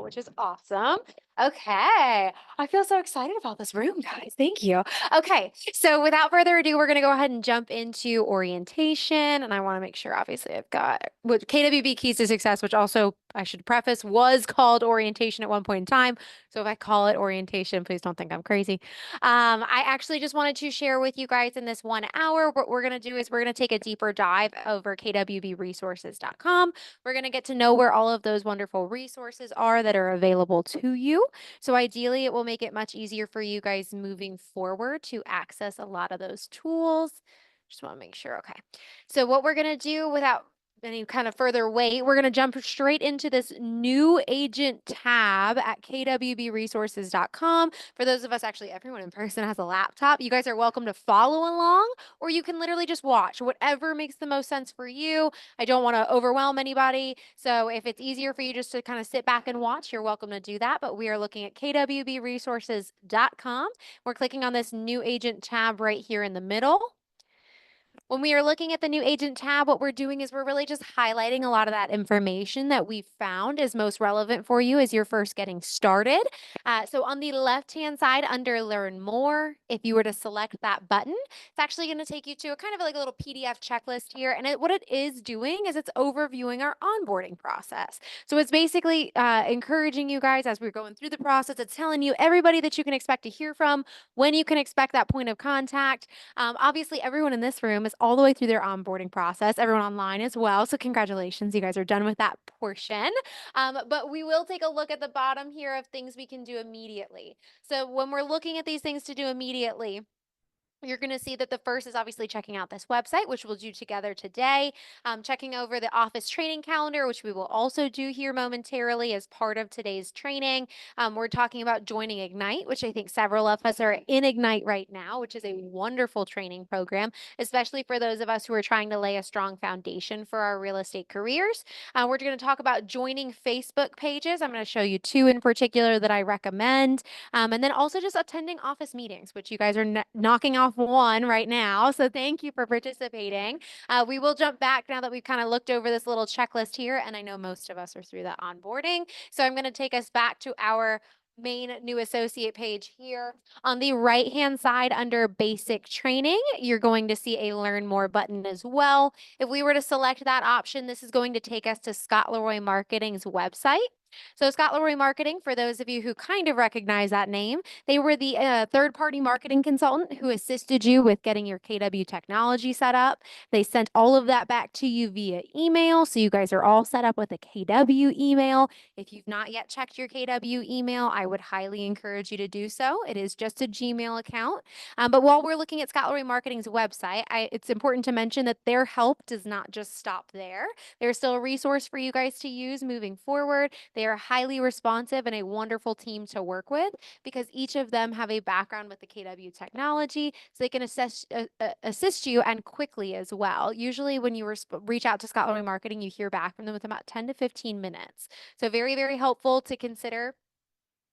which is awesome. Okay. I feel so excited about this room, guys. Thank you. Okay. So without further ado, we're going to go ahead and jump into orientation. And I want to make sure, obviously, I've got with KWB Keys to Success, which also I should preface was called orientation at one point in time. So if I call it orientation, please don't think I'm crazy. I actually just wanted to share with you guys in this 1 hour, what we're going to do is we're going to take a deeper dive over kwbresources.com. We're going to get to know where all of those wonderful resources are that are available to you. So ideally, it will make it much easier for you guys moving forward to access a lot of those tools. Just want to make sure. Okay. So what we're going to do without any kind of further wait, we're going to jump straight into this new agent tab at kwbresources.com. For those of us, actually, everyone in person has a laptop. You guys are welcome to follow along, or you can literally just watch whatever makes the most sense for you. I don't want to overwhelm anybody. So if it's easier for you just to kind of sit back and watch, you're welcome to do that. But we are looking at kwbresources.com. We're clicking on this new agent tab right here in the middle. When we are looking at the new agent tab, what we're doing is we're really just highlighting a lot of that information that we found is most relevant for you as you're first getting started. So on the left-hand side under Learn More, if you were to select that button, it's actually going to take you to a kind of like a little PDF checklist here. And what it is doing is it's overviewing our onboarding process. So it's basically encouraging you guys as we're going through the process. It's telling you everybody that you can expect to hear from, when you can expect that point of contact. Obviously, everyone in this room is all the way through their onboarding process, everyone online as well. So congratulations, you guys are done with that portion. But we will take a look at the bottom here of things we can do immediately. So when we're looking at these things to do immediately, you're going to see that the first is obviously checking out this website, which we'll do together today. Checking over the office training calendar, which we will also do here momentarily as part of today's training. We're talking about joining Ignite, which I think several of us are in Ignite right now, which is a wonderful training program, especially for those of us who are trying to lay a strong foundation for our real estate careers. We're going to talk about joining Facebook pages. I'm going to show you two in particular that I recommend. And then also just attending office meetings, which you guys are knocking off one right now. So thank you for participating. We will jump back now that we've kind of looked over this little checklist here. And I know most of us are through that onboarding. So I'm going to take us back to our main new associate page here. On the right hand side under basic training, you're going to see a learn more button as well. If we were to select that option, this is going to take us to Scott Leroy Marketing's website. So Scott Leroy Marketing, for those of you who kind of recognize that name, they were the third-party marketing consultant who assisted you with getting your KW technology set up. They sent all of that back to you via email. So you guys are all set up with a KW email. If you've not yet checked your KW email, I would highly encourage you to do so. It is just a Gmail account. But while we're looking at Scott Leroy Marketing's website, it's important to mention that their help does not just stop there. There's still a resource for you guys to use moving forward. They are highly responsive and a wonderful team to work with because each of them have a background with the KW technology, so they can assist you and quickly as well. Usually when you reach out to Scott Leroy Marketing, you hear back from them within about 10 to 15 minutes. So very, very helpful to consider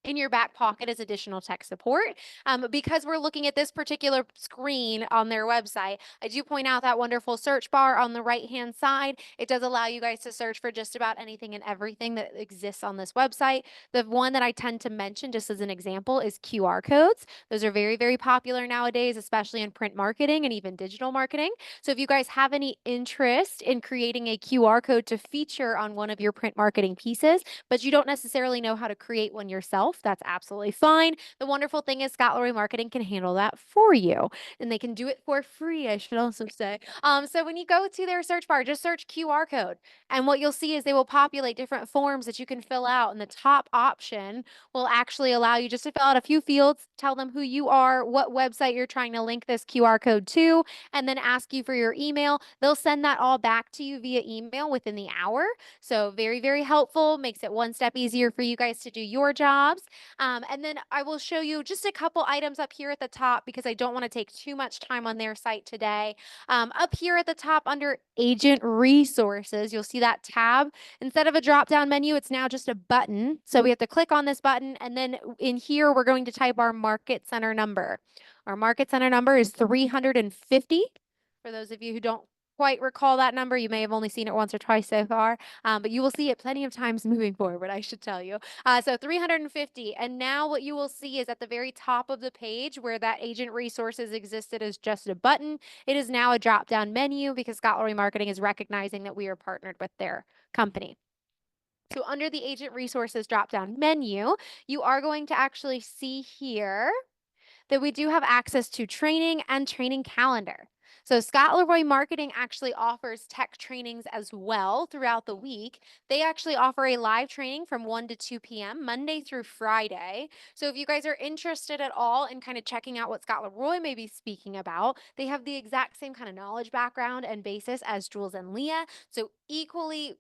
in your back pocket as additional tech support. Because we're looking at this particular screen on their website, I do point out that wonderful search bar on the right-hand side. It does allow you guys to search for just about anything and everything that exists on this website. The one that I tend to mention, just as an example, is QR codes. Those are very, very popular nowadays, especially in print marketing and even digital marketing. So if you guys have any interest in creating a QR code to feature on one of your print marketing pieces, but you don't necessarily know how to create one yourself, that's absolutely fine. The wonderful thing is Scott Leroy Marketing can handle that for you, and they can do it for free, I should also say. So when you go to their search bar, just search QR code, and what you'll see is they will populate different forms that you can fill out, and the top option will actually allow you just to fill out a few fields, tell them who you are, what website you're trying to link this QR code to, and then ask you for your email. They'll send that all back to you via email within the hour. So very, very helpful, makes it one step easier for you guys to do your jobs. And then I will show you just a couple items up here at the top because I don't want to take too much time on their site today. Up here at the top under Agent Resources, you'll see that tab. Instead of a drop-down menu, it's now just a button. So we have to click on this button, and then in here, we're going to type our Market Center number. Our Market Center number is 350. For those of you who don't quite recall that number. You may have only seen it once or twice so far, but you will see it plenty of times moving forward, I should tell you. So 350. And now what you will see is at the very top of the page where that agent resources existed as just a button, it is now a drop down menu because Scott Leroy Marketing is recognizing that we are partnered with their company. So under the agent resources drop down menu, you are going to actually see here that we do have access to training and training calendar. So Scott Leroy Marketing actually offers tech trainings as well throughout the week. They actually offer a live training from 1 to 2 p.m. Monday through Friday. So if you guys are interested at all in kind of checking out what Scott Leroy may be speaking about, they have the exact same kind of knowledge background and basis as Jules and Leah. So equally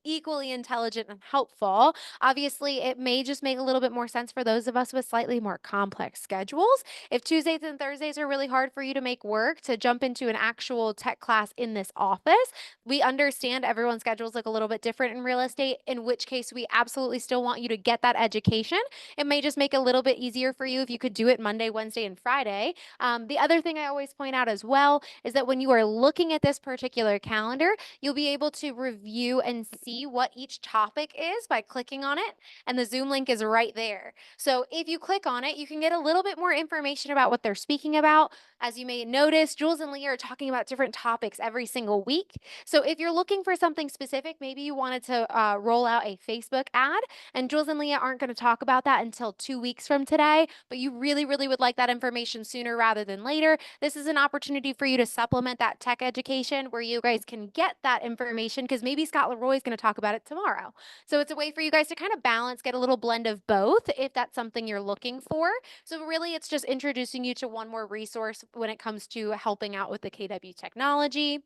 intelligent and helpful. Obviously, it may just make a little bit more sense for those of us with slightly more complex schedules. If Tuesdays and Thursdays are really hard for you to make work to jump into an actual tech class in this office, we understand everyone's schedules look a little bit different in real estate, in which case we absolutely still want you to get that education. It may just make it a little bit easier for you if you could do it Monday, Wednesday, and Friday. The other thing I always point out as well is that when you are looking at this particular calendar, you'll be able to review and see what each topic is by clicking on it, and the Zoom link is right there. So if you click on it, you can get a little bit more information about what they're speaking about. As you may notice, Jules and Leah are talking about different topics every single week. So if you're looking for something specific, maybe you wanted to roll out a Facebook ad, and Jules and Leah aren't going to talk about that until 2 weeks from today, but you really would like that information sooner rather than later. This is an opportunity for you to supplement that tech education where you guys can get that information because maybe Scott Leroy is going to talk about it tomorrow. So it's a way for you guys to kind of balance, get a little blend of both if that's something you're looking for. So really, it's just introducing you to one more resource when it comes to helping out with the KW technology.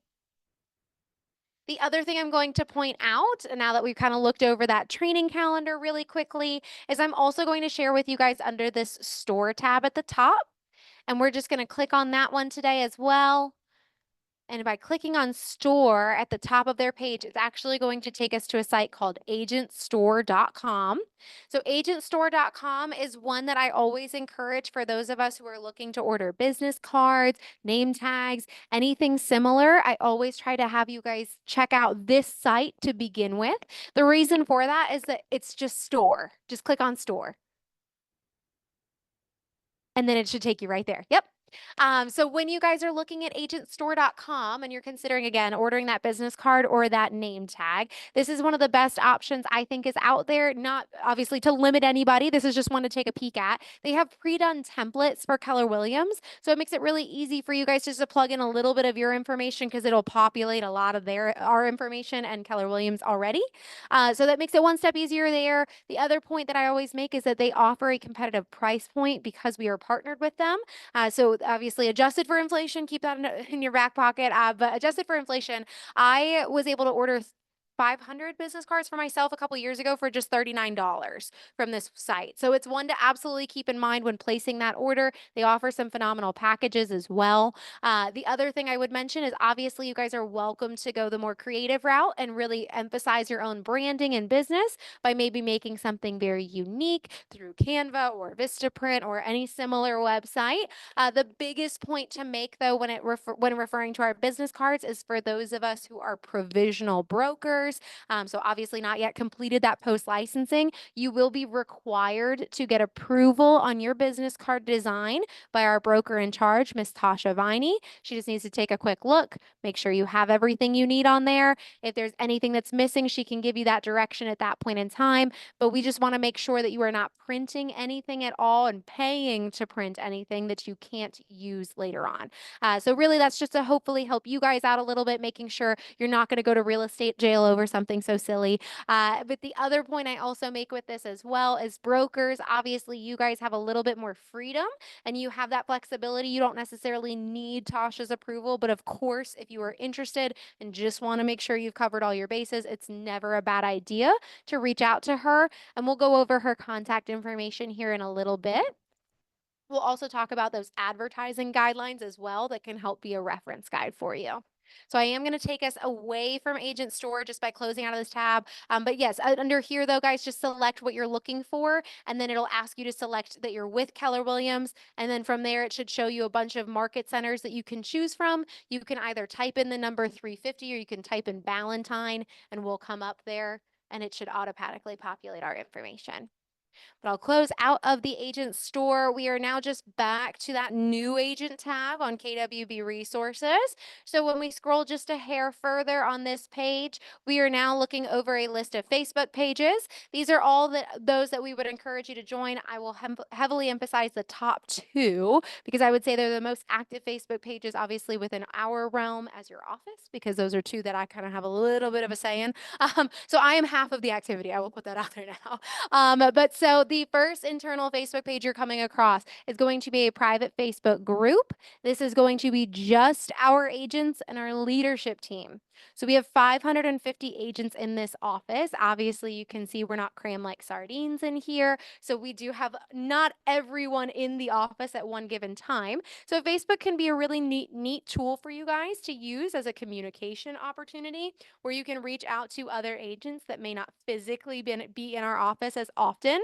The other thing I'm going to point out, now that we've kind of looked over that training calendar really quickly, is I'm also going to share with you guys under this store tab at the top. And we're just going to click on that one today as well. And by clicking on store at the top of their page, it's actually going to take us to a site called agentstore.com. So agentstore.com is one that I always encourage for those of us who are looking to order business cards, name tags, anything similar. I always try to have you guys check out this site to begin with. The reason for that is that it's just store. Just click on store. And then it should take you right there. Yep. So when you guys are looking at agentstore.com and you're considering, again, ordering that business card or that name tag, this is one of the best options I think is out there. Not obviously to limit anybody. This is just one to take a peek at. They have pre-done templates for Keller Williams. So it makes it really easy for you guys just to plug in a little bit of your information because it'll populate a lot of our information and Keller Williams already. So that makes it one step easier there. The other point that I always make is that they offer a competitive price point because we are partnered with them. So obviously adjusted for inflation, keep that in your back pocket. But adjusted for inflation, I was able to order 500 business cards for myself a couple years ago for just $39 from this site. So it's one to absolutely keep in mind when placing that order. They offer some phenomenal packages as well. The other thing I would mention is obviously you guys are welcome to go the more creative route and really emphasize your own branding and business by maybe making something very unique through Canva or Vistaprint or any similar website. The biggest point to make, though, when referring to our business cards is for those of us who are provisional brokers. So obviously not yet completed that post licensing. You will be required to get approval on your business card design by our broker in charge, Miss Tasha Viney. She just needs to take a quick look, make sure you have everything you need on there. If there's anything that's missing, she can give you that direction at that point in time. But we just want to make sure that you are not printing anything at all and paying to print anything that you can't use later on. So really that's just to hopefully help you guys out a little bit, making sure you're not going to go to real estate jail over something so silly. But the other point I also make with this as well is brokers, obviously you guys have a little bit more freedom and you have that flexibility. You don't necessarily need Tasha's approval, but of course, if you are interested and just want to make sure you've covered all your bases, it's never a bad idea to reach out to her. And we'll go over her contact information here in a little bit. We'll also talk about those advertising guidelines as well that can help be a reference guide for you. So I am going to take us away from Agent Store just by closing out of this tab. But yes, under here though, guys, just select what you're looking for, and then it'll ask you to select that you're with Keller Williams. And then from there, it should show you a bunch of market centers that you can choose from. You can either type in the number 350 or you can type in Ballantyne and we'll come up there and it should automatically populate our information. But I'll close out of the agent store. We are now just back to that new agent tab on KWB resources. So when we scroll just a hair further on this page, we are now looking over a list of Facebook pages. These are all those that we would encourage you to join. I will heavily emphasize the top two because I would say they're the most active Facebook pages, obviously within our realm as your office, because those are two that I kind of have a little bit of a say in. So I am half of the activity. I will put that out there now. But so the first internal Facebook page you're coming across is going to be a private Facebook group. This is going to be just our agents and our leadership team. So we have 550 agents in this office. Obviously, you can see we're not crammed like sardines in here. So we do have not everyone in the office at one given time. So Facebook can be a really neat tool for you guys to use as a communication opportunity where you can reach out to other agents that may not physically be in our office as often.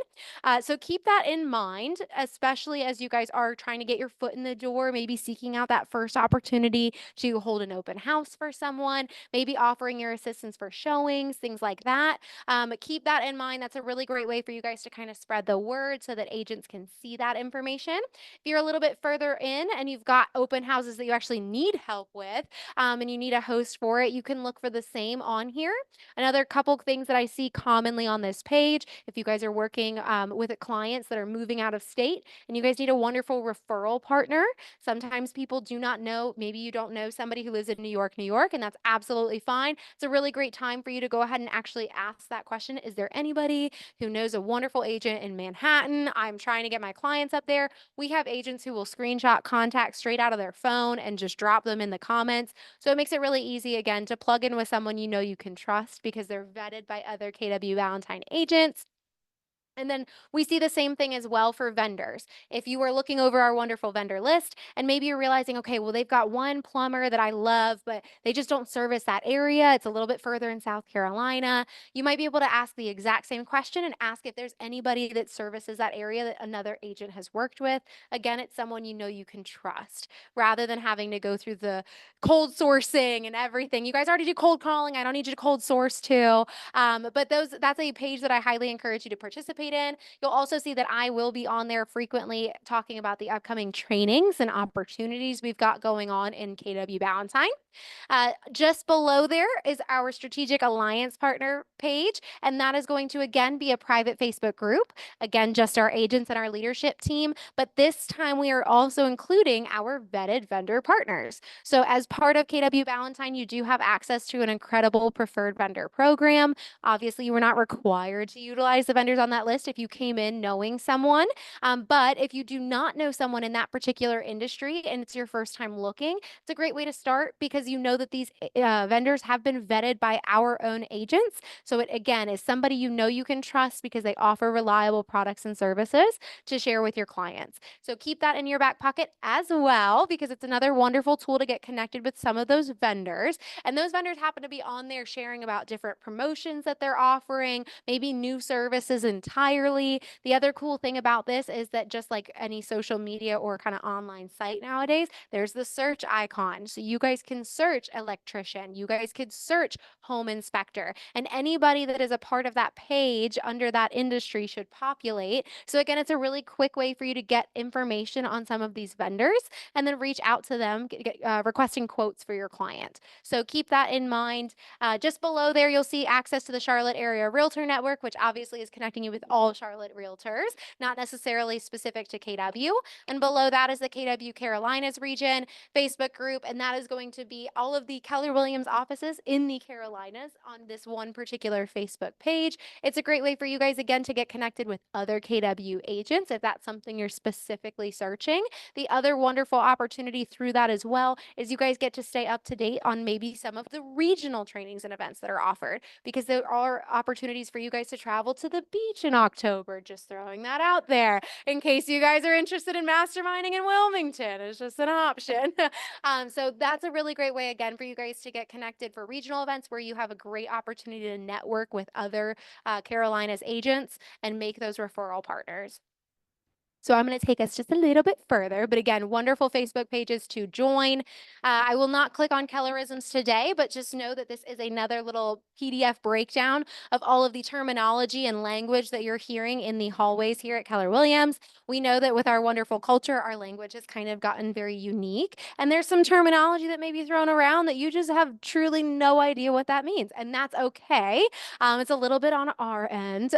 So keep that in mind, especially as you guys are trying to get your foot in the door, maybe seeking out that first opportunity to hold an open house for someone, maybe offering your assistance for showings, things like that. Keep that in mind. That's a really great way for you guys to kind of spread the word so that agents can see that information. If you're a little bit further in and you've got open houses that you actually need help with, and you need a host for it, you can look for the same on here. Another couple things that I see commonly on this page, if you guys are working with clients that are moving out of state and you guys need a wonderful referral partner, sometimes people do not know, maybe you don't know somebody who lives in New York, and that's absolutely fine. It's a really great time for you to go ahead and actually ask that question. Is there anybody who knows a wonderful agent in Manhattan? I'm trying to get my clients up there. We have agents who will screenshot contacts straight out of their phone and just drop them in the comments. So it makes it really easy, again, to plug in with someone you know you can trust because they're vetted by other KW Valentine agents. And then we see the same thing as well for vendors. If you are looking over our wonderful vendor list and maybe you're realizing, okay, well, they've got one plumber that I love, but they just don't service that area. It's a little bit further in South Carolina. You might be able to ask the exact same question and ask if there's anybody that services that area that another agent has worked with. Again, it's someone you know you can trust rather than having to go through the cold sourcing and everything. You guys already do cold calling. I don't need you to cold source too. But that's a page that I highly encourage you to participate in. You'll also see that I will be on there frequently talking about the upcoming trainings and opportunities we've got going on in KW Valentine. Just below there is our strategic alliance partner page, and that is going to again be a private Facebook group. Again, just our agents and our leadership team, but this time we are also including our vetted vendor partners. So as part of KW Valentine, you do have access to an incredible preferred vendor program. Obviously, you were not required to utilize the vendors on that list if you came in knowing someone. But if you do not know someone in that particular industry and it's your first time looking, it's a great way to start because you know that these vendors have been vetted by our own agents. So it again is somebody you know you can trust because they offer reliable products and services to share with your clients. So keep that in your back pocket as well because it's another wonderful tool to get connected with some of those vendors. And those vendors happen to be on there sharing about different promotions that they're offering, maybe new services entirely. The other cool thing about this is that just like any social media or kind of online site nowadays, there's the search icon. So you guys can search electrician, you guys could search home inspector, and anybody that is a part of that page under that industry should populate. So again, it's a really quick way for you to get information on some of these vendors and then reach out to them, requesting quotes for your client. So keep that in mind. Just below there, you'll see access to the Charlotte Area Realtor Network, which obviously is connecting you with all Charlotte realtors, not necessarily specific to KW. And below that is the KW Carolinas region Facebook group, and that is going to be all of the Keller Williams offices in the Carolinas on this one particular Facebook page. It's a great way for you guys, again, to get connected with other KW agents if that's something you're specifically searching. The other wonderful opportunity through that as well is you guys get to stay up to date on maybe some of the regional trainings and events that are offered because there are opportunities for you guys to travel to the beach in October. Just throwing that out there in case you guys are interested in masterminding in Wilmington. It's just an option. So that's a really great way, again, for you guys to get connected for regional events where you have a great opportunity to network with other Carolinas agents and make those referral partners. So I'm going to take us just a little bit further, but again, wonderful Facebook pages to join. I will not click on Kellerisms today, but just know that this is another little PDF breakdown of all of the terminology and language that you're hearing in the hallways here at Keller Williams. We know that with our wonderful culture, our language has kind of gotten very unique, and there's some terminology that may be thrown around that you just have truly no idea what that means, and that's okay. It's a little bit on our end.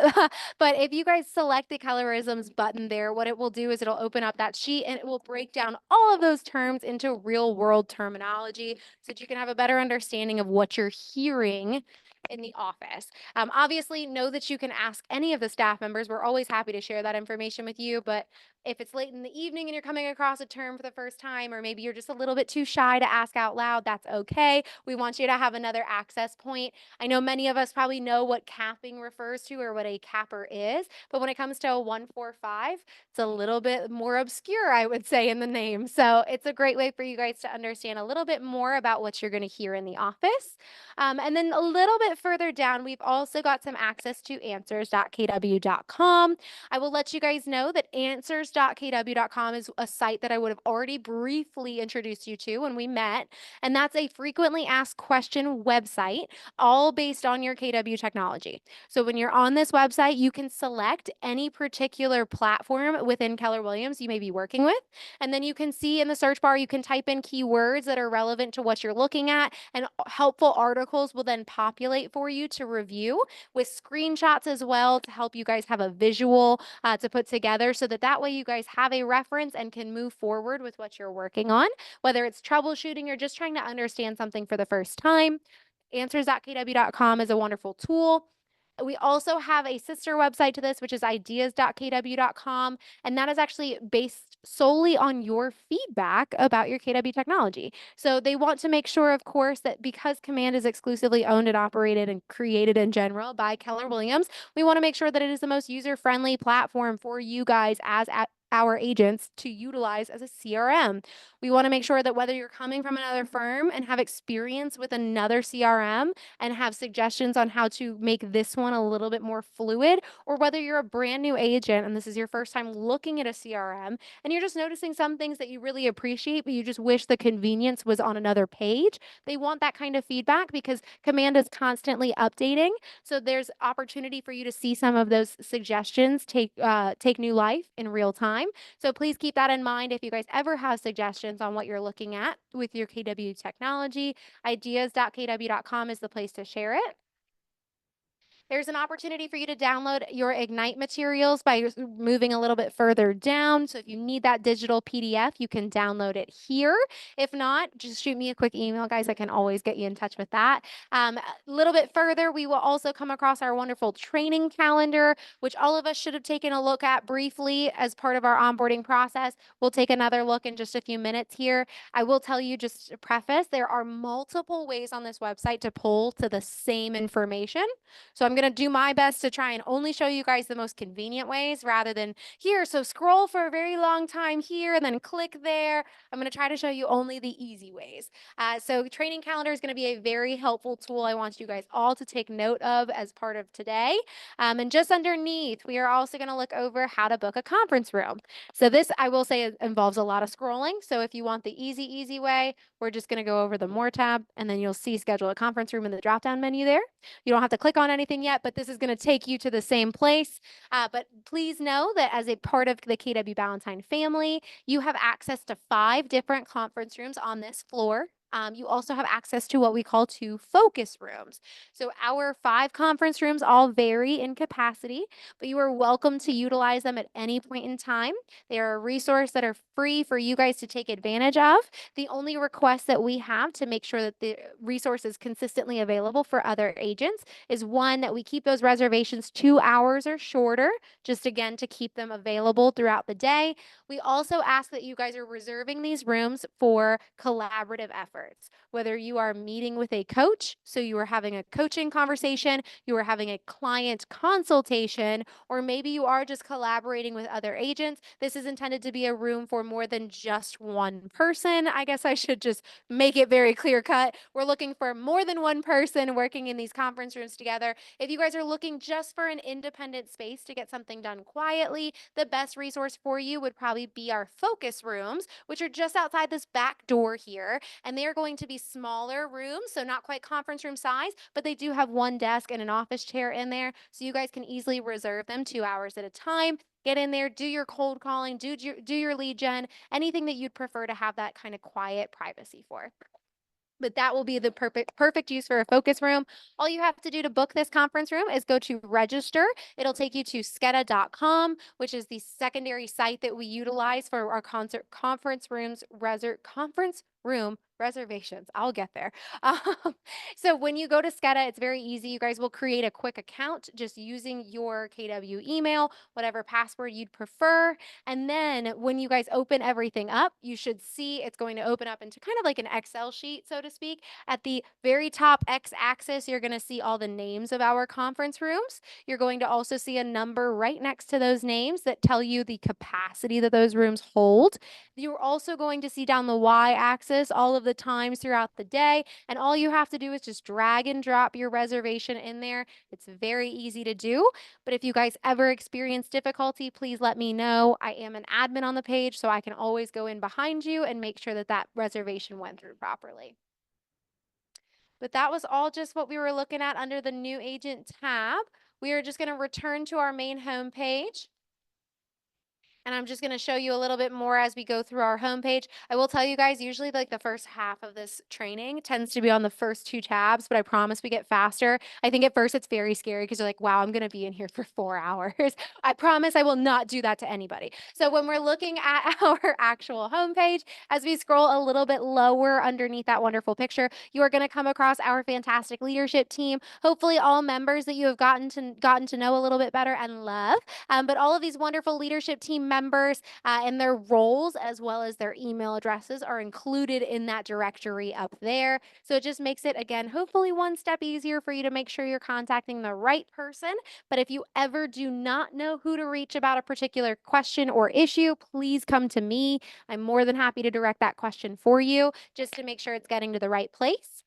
But if you guys select the colorisms button there, what it will do is it'll open up that sheet and it will break down all of those terms into real world terminology so that you can have a better understanding of what you're hearing in the office. Obviously, know that you can ask any of the staff members. We're always happy to share that information with you, but if it's late in the evening and you're coming across a term for the first time, or maybe you're just a little bit too shy to ask out loud, that's okay. We want you to have another access point. I know many of us probably know what capping refers to or what a capper is, but when it comes to a 145, it's a little bit more obscure, I would say, in the name. So it's a great way for you guys to understand a little bit more about what you're going to hear in the office. And then a little bit further down, we've also got some access to answers.kw.com. I will let you guys know that answers.kw.com is a site that I would have already briefly introduced you to when we met, and that's a frequently asked question website, all based on your KW technology. So when you're on this website, you can select any particular platform within Keller Williams you may be working with, and then you can see in the search bar, you can type in keywords that are relevant to what you're looking at, and helpful articles will then populate for you to review with screenshots as well to help you guys have a visual to put together so that way you guys have a reference and can move forward with what you're working on, whether it's troubleshooting or just trying to understand something for the first time. Answers.kw.com is a wonderful tool. We also have a sister website to this, which is ideas.kw.com, and that is actually based solely on your feedback about your KW technology. So they want to make sure, of course, that because Command is exclusively owned and operated and created in general by Keller Williams, we want to make sure that it is the most user-friendly platform for you guys as our agents to utilize as a CRM. We want to make sure that whether you're coming from another firm and have experience with another CRM and have suggestions on how to make this one a little bit more fluid, or whether you're a brand new agent and this is your first time looking at a CRM and you're just noticing some things that you really appreciate, but you just wish the convenience was on another page, they want that kind of feedback because Command is constantly updating. So there's opportunity for you to see some of those suggestions take new life in real time. So please keep that in mind if you guys ever have suggestions on what you're looking at with your KW technology. Ideas.kw.com is the place to share it. There's an opportunity for you to download your Ignite materials by moving a little bit further down. So if you need that digital PDF, you can download it here. If not, just shoot me a quick email, guys. I can always get you in touch with that. A little bit further, we will also come across our wonderful training calendar, which all of us should have taken a look at briefly as part of our onboarding process. We'll take another look in just a few minutes here. I will tell you, just to preface, there are multiple ways on this website to pull to the same information. So I'm going to do my best to try and only show you guys the most convenient ways rather than here. So scroll for a very long time here and then click there. I'm going to try to show you only the easy ways. So training calendar is going to be a very helpful tool I want you guys all to take note of as part of today. And just underneath, we are also going to look over how to book a conference room. So this, I will say, involves a lot of scrolling. So if you want the easy way, we're just going to go over the More tab, and then you'll see schedule a conference room in the drop-down menu there. You don't have to click on anything yet, but this is going to take you to the same place. But please know that as a part of the KW Ballantyne family, you have access to 5 different conference rooms on this floor. You also have access to what we call 2 focus rooms. So our 5 conference rooms all vary in capacity, but you are welcome to utilize them at any point in time. They are a resource that are free for you guys to take advantage of. The only request that we have to make sure that the resource is consistently available for other agents is, one, that we keep those reservations 2 hours or shorter, just again to keep them available throughout the day. We also ask that you guys are reserving these rooms for collaborative efforts. whether you are meeting with a coach, so you are having a coaching conversation, you are having a client consultation, or maybe you are just collaborating with other agents. This is intended to be a room for more than just one person. I guess I should just make it very clear cut. We're looking for more than one person working in these conference rooms together. If you guys are looking just for an independent space to get something done quietly, the best resource for you would probably be our focus rooms, which are just outside this back door here. And they are going to be smaller rooms, so not quite conference room size, but they do have one desk and an office chair in there. So you guys can easily reserve them 2 hours at a time. Get in there, do your cold calling, do your lead gen, anything that you'd prefer to have that kind of quiet privacy for. But that will be the perfect use for a focus room. All you have to do to book this conference room is go to register. It'll take you to sketa.com, which is the secondary site that we utilize for our conference room reservations. I'll get there. Um, so when you go to Sketa, it's very easy. You guys will create a quick account just using your KW email, whatever password you'd prefer. And then when you guys open everything up, you should see it's going to open up into kind of like an Excel sheet, so to speak. At the very top X axis, you're going to see all the names of our conference rooms. You're going to also see a number right next to those names that tell you the capacity that those rooms hold. You're also going to see down the Y axis all of the times throughout the day. And all you have to do is just drag and drop your reservation in there. It's very easy to do. But if you guys ever experience difficulty, please let me know. I am an admin on the page, so I can always go in behind you and make sure that that reservation went through properly. But that was all just what we were looking at under the new agent tab. We are just going to return to our main home page. And I'm just going to show you a little bit more as we go through our homepage. I will tell you guys, usually like the first half of this training tends to be on the first 2 tabs, but I promise we get faster. I think at first it's very scary because you're like, wow, I'm going to be in here for 4 hours. I promise I will not do that to anybody. So when we're looking at our actual homepage, as we scroll a little bit lower underneath that wonderful picture, you are going to come across our fantastic leadership team. Hopefully all members that you have gotten to know a little bit better and love. But all of these wonderful leadership team members and their roles as well as their email addresses are included in that directory up there. So it just makes it, again, hopefully one step easier for you to make sure you're contacting the right person. But if you ever do not know who to reach about a particular question or issue, please come to me. I'm more than happy to direct that question for you just to make sure it's getting to the right place.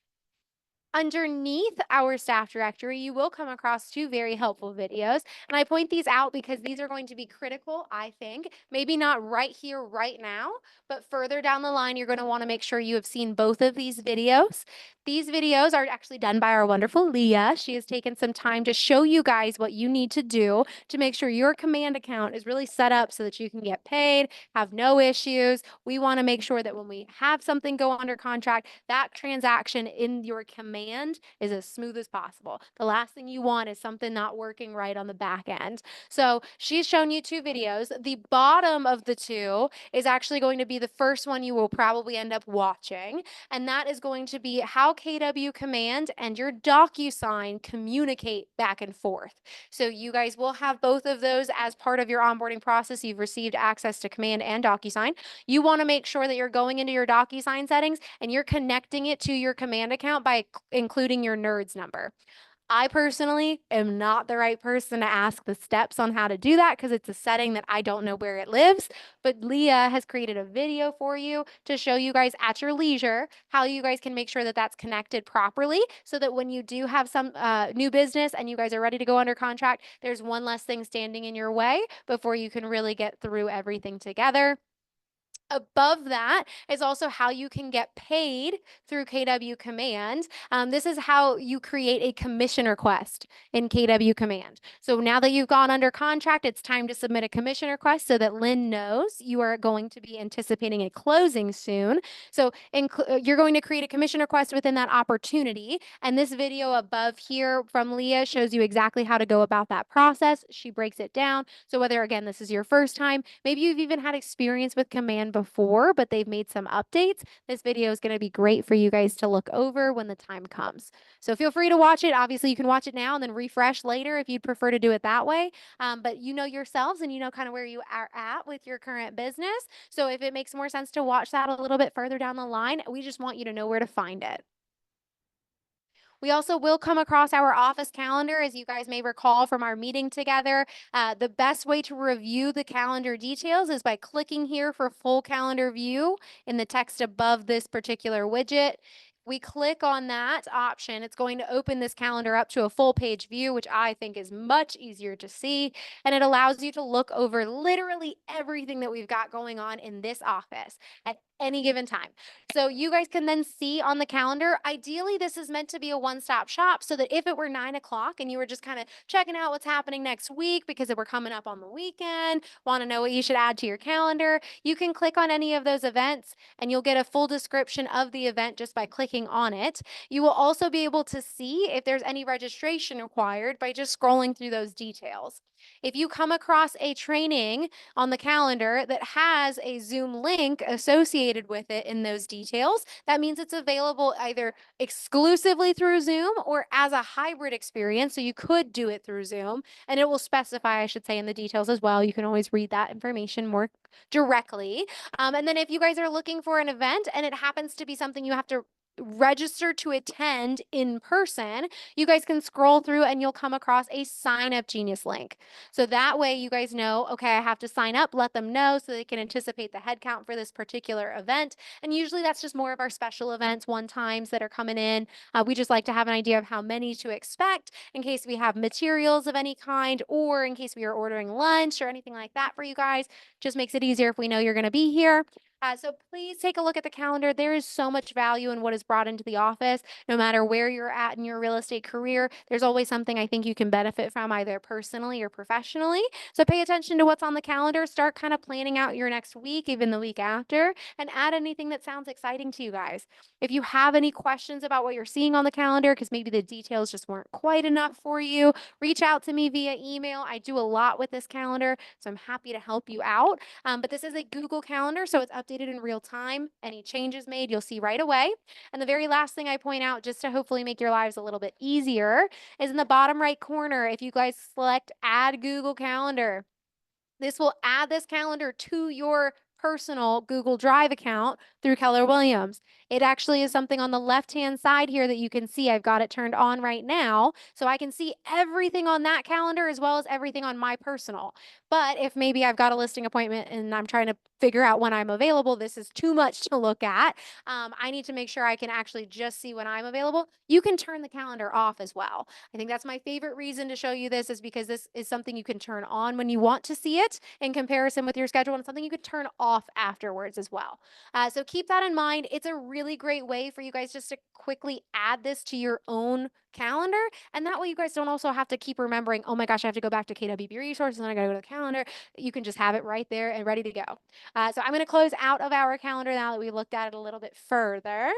Underneath our staff directory, you will come across 2 very helpful videos. And I point these out because these are going to be critical, I think. Maybe not right here, right now, but further down the line, you're going to want to make sure you have seen both of these videos. These videos are actually done by our wonderful Leah. She has taken some time to show you guys what you need to do to make sure your command account is really set up so that you can get paid, have no issues. We want to make sure that when we have something go under contract, that transaction in your command is as smooth as possible. The last thing you want is something not working right on the back end. So she's shown you 2 videos. The bottom of the 2 is actually going to be the first one you will probably end up watching. And that is going to be how KW Command and your DocuSign communicate back and forth. So you guys will have both of those as part of your onboarding process. You've received access to Command and DocuSign. You want to make sure that you're going into your DocuSign settings and you're connecting it to your Command account by including your NERDS number. I personally am not the right person to ask the steps on how to do that because it's a setting that I don't know where it lives. But Leah has created a video for you to show you guys at your leisure how you guys can make sure that that's connected properly so that when you do have some new business and you guys are ready to go under contract, there's one less thing standing in your way before you can really get through everything together. Above that is also how you can get paid through KW Command. This is how you create a commission request in KW Command. So now that you've gone under contract, it's time to submit a commission request so that Lynn knows you are going to be anticipating a closing soon. So you're going to create a commission request within that opportunity. And this video above here from Leah shows you exactly how to go about that process. She breaks it down. So whether, again, this is your first time, maybe you've even had experience with Command before, before, but they've made some updates. This video is going to be great for you guys to look over when the time comes. So feel free to watch it. Obviously, you can watch it now and then refresh later if you'd prefer to do it that way. But you know yourselves and you know kind of where you are at with your current business. So if it makes more sense to watch that a little bit further down the line, we just want you to know where to find it. We also will come across our office calendar, as you guys may recall from our meeting together. The best way to review the calendar details is by clicking here for full calendar view in the text above this particular widget. We click on that option, it's going to open this calendar up to a full page view, which I think is much easier to see. And it allows you to look over literally everything that we've got going on in this office at any given time. So you guys can then see on the calendar, ideally this is meant to be a one-stop shop so that if it were 9 o'clock and you were just kind of checking out what's happening next week because we're coming up on the weekend, want to know what you should add to your calendar, you can click on any of those events and you'll get a full description of the event just by clicking on it. You will also be able to see if there's any registration required by just scrolling through those details. If you come across a training on the calendar that has a Zoom link associated with it in those details, that means it's available either exclusively through Zoom or as a hybrid experience. So you could do it through Zoom, and it will specify, I should say, in the details as well. You can always read that information more directly. And then if you guys are looking for an event and it happens to be something you have to register to attend in person, you guys can scroll through and you'll come across a sign up genius link. So that way you guys know, okay, I have to sign up, let them know so they can anticipate the head count for this particular event. And usually that's just more of our special events, one times that are coming in. We just like to have an idea of how many to expect in case we have materials of any kind or in case we are ordering lunch or anything like that for you guys. Just makes it easier if we know you're going to be here. So please take a look at the calendar. There is so much value in what is brought into the office. No matter where you're at in your real estate career, there's always something I think you can benefit from either personally or professionally. So pay attention to what's on the calendar. Start kind of planning out your next week, even the week after, and add anything that sounds exciting to you guys. If you have any questions about what you're seeing on the calendar, because maybe the details just weren't quite enough for you, reach out to me via email. I do a lot with this calendar, so I'm happy to help you out. But this is a Google Calendar, so it's updated in real time. Any changes made, you'll see right away. And the very last thing I point out, just to hopefully make your lives a little bit easier, is in the bottom right corner. If you guys select Add Google Calendar, this will add this calendar to your personal Google Drive account through Keller Williams. It actually is something on the left-hand side here that you can see. I've got it turned on right now, so I can see everything on that calendar as well as everything on my personal. But if maybe I've got a listing appointment and I'm trying to figure out when I'm available, this is too much to look at. I need to make sure I can actually just see when I'm available. You can turn the calendar off as well. I think that's my favorite reason to show you this is because this is something you can turn on when you want to see it in comparison with your schedule and something you could turn off afterwards as well. So keep that in mind. It's a really great way for you guys just to quickly add this to your own calendar. And that way you guys don't also have to keep remembering, oh my gosh, I have to go back to KWB resources and I got to go to the calendar. You can just have it right there and ready to go. So I'm going to close out of our calendar now that we looked at it a little bit further.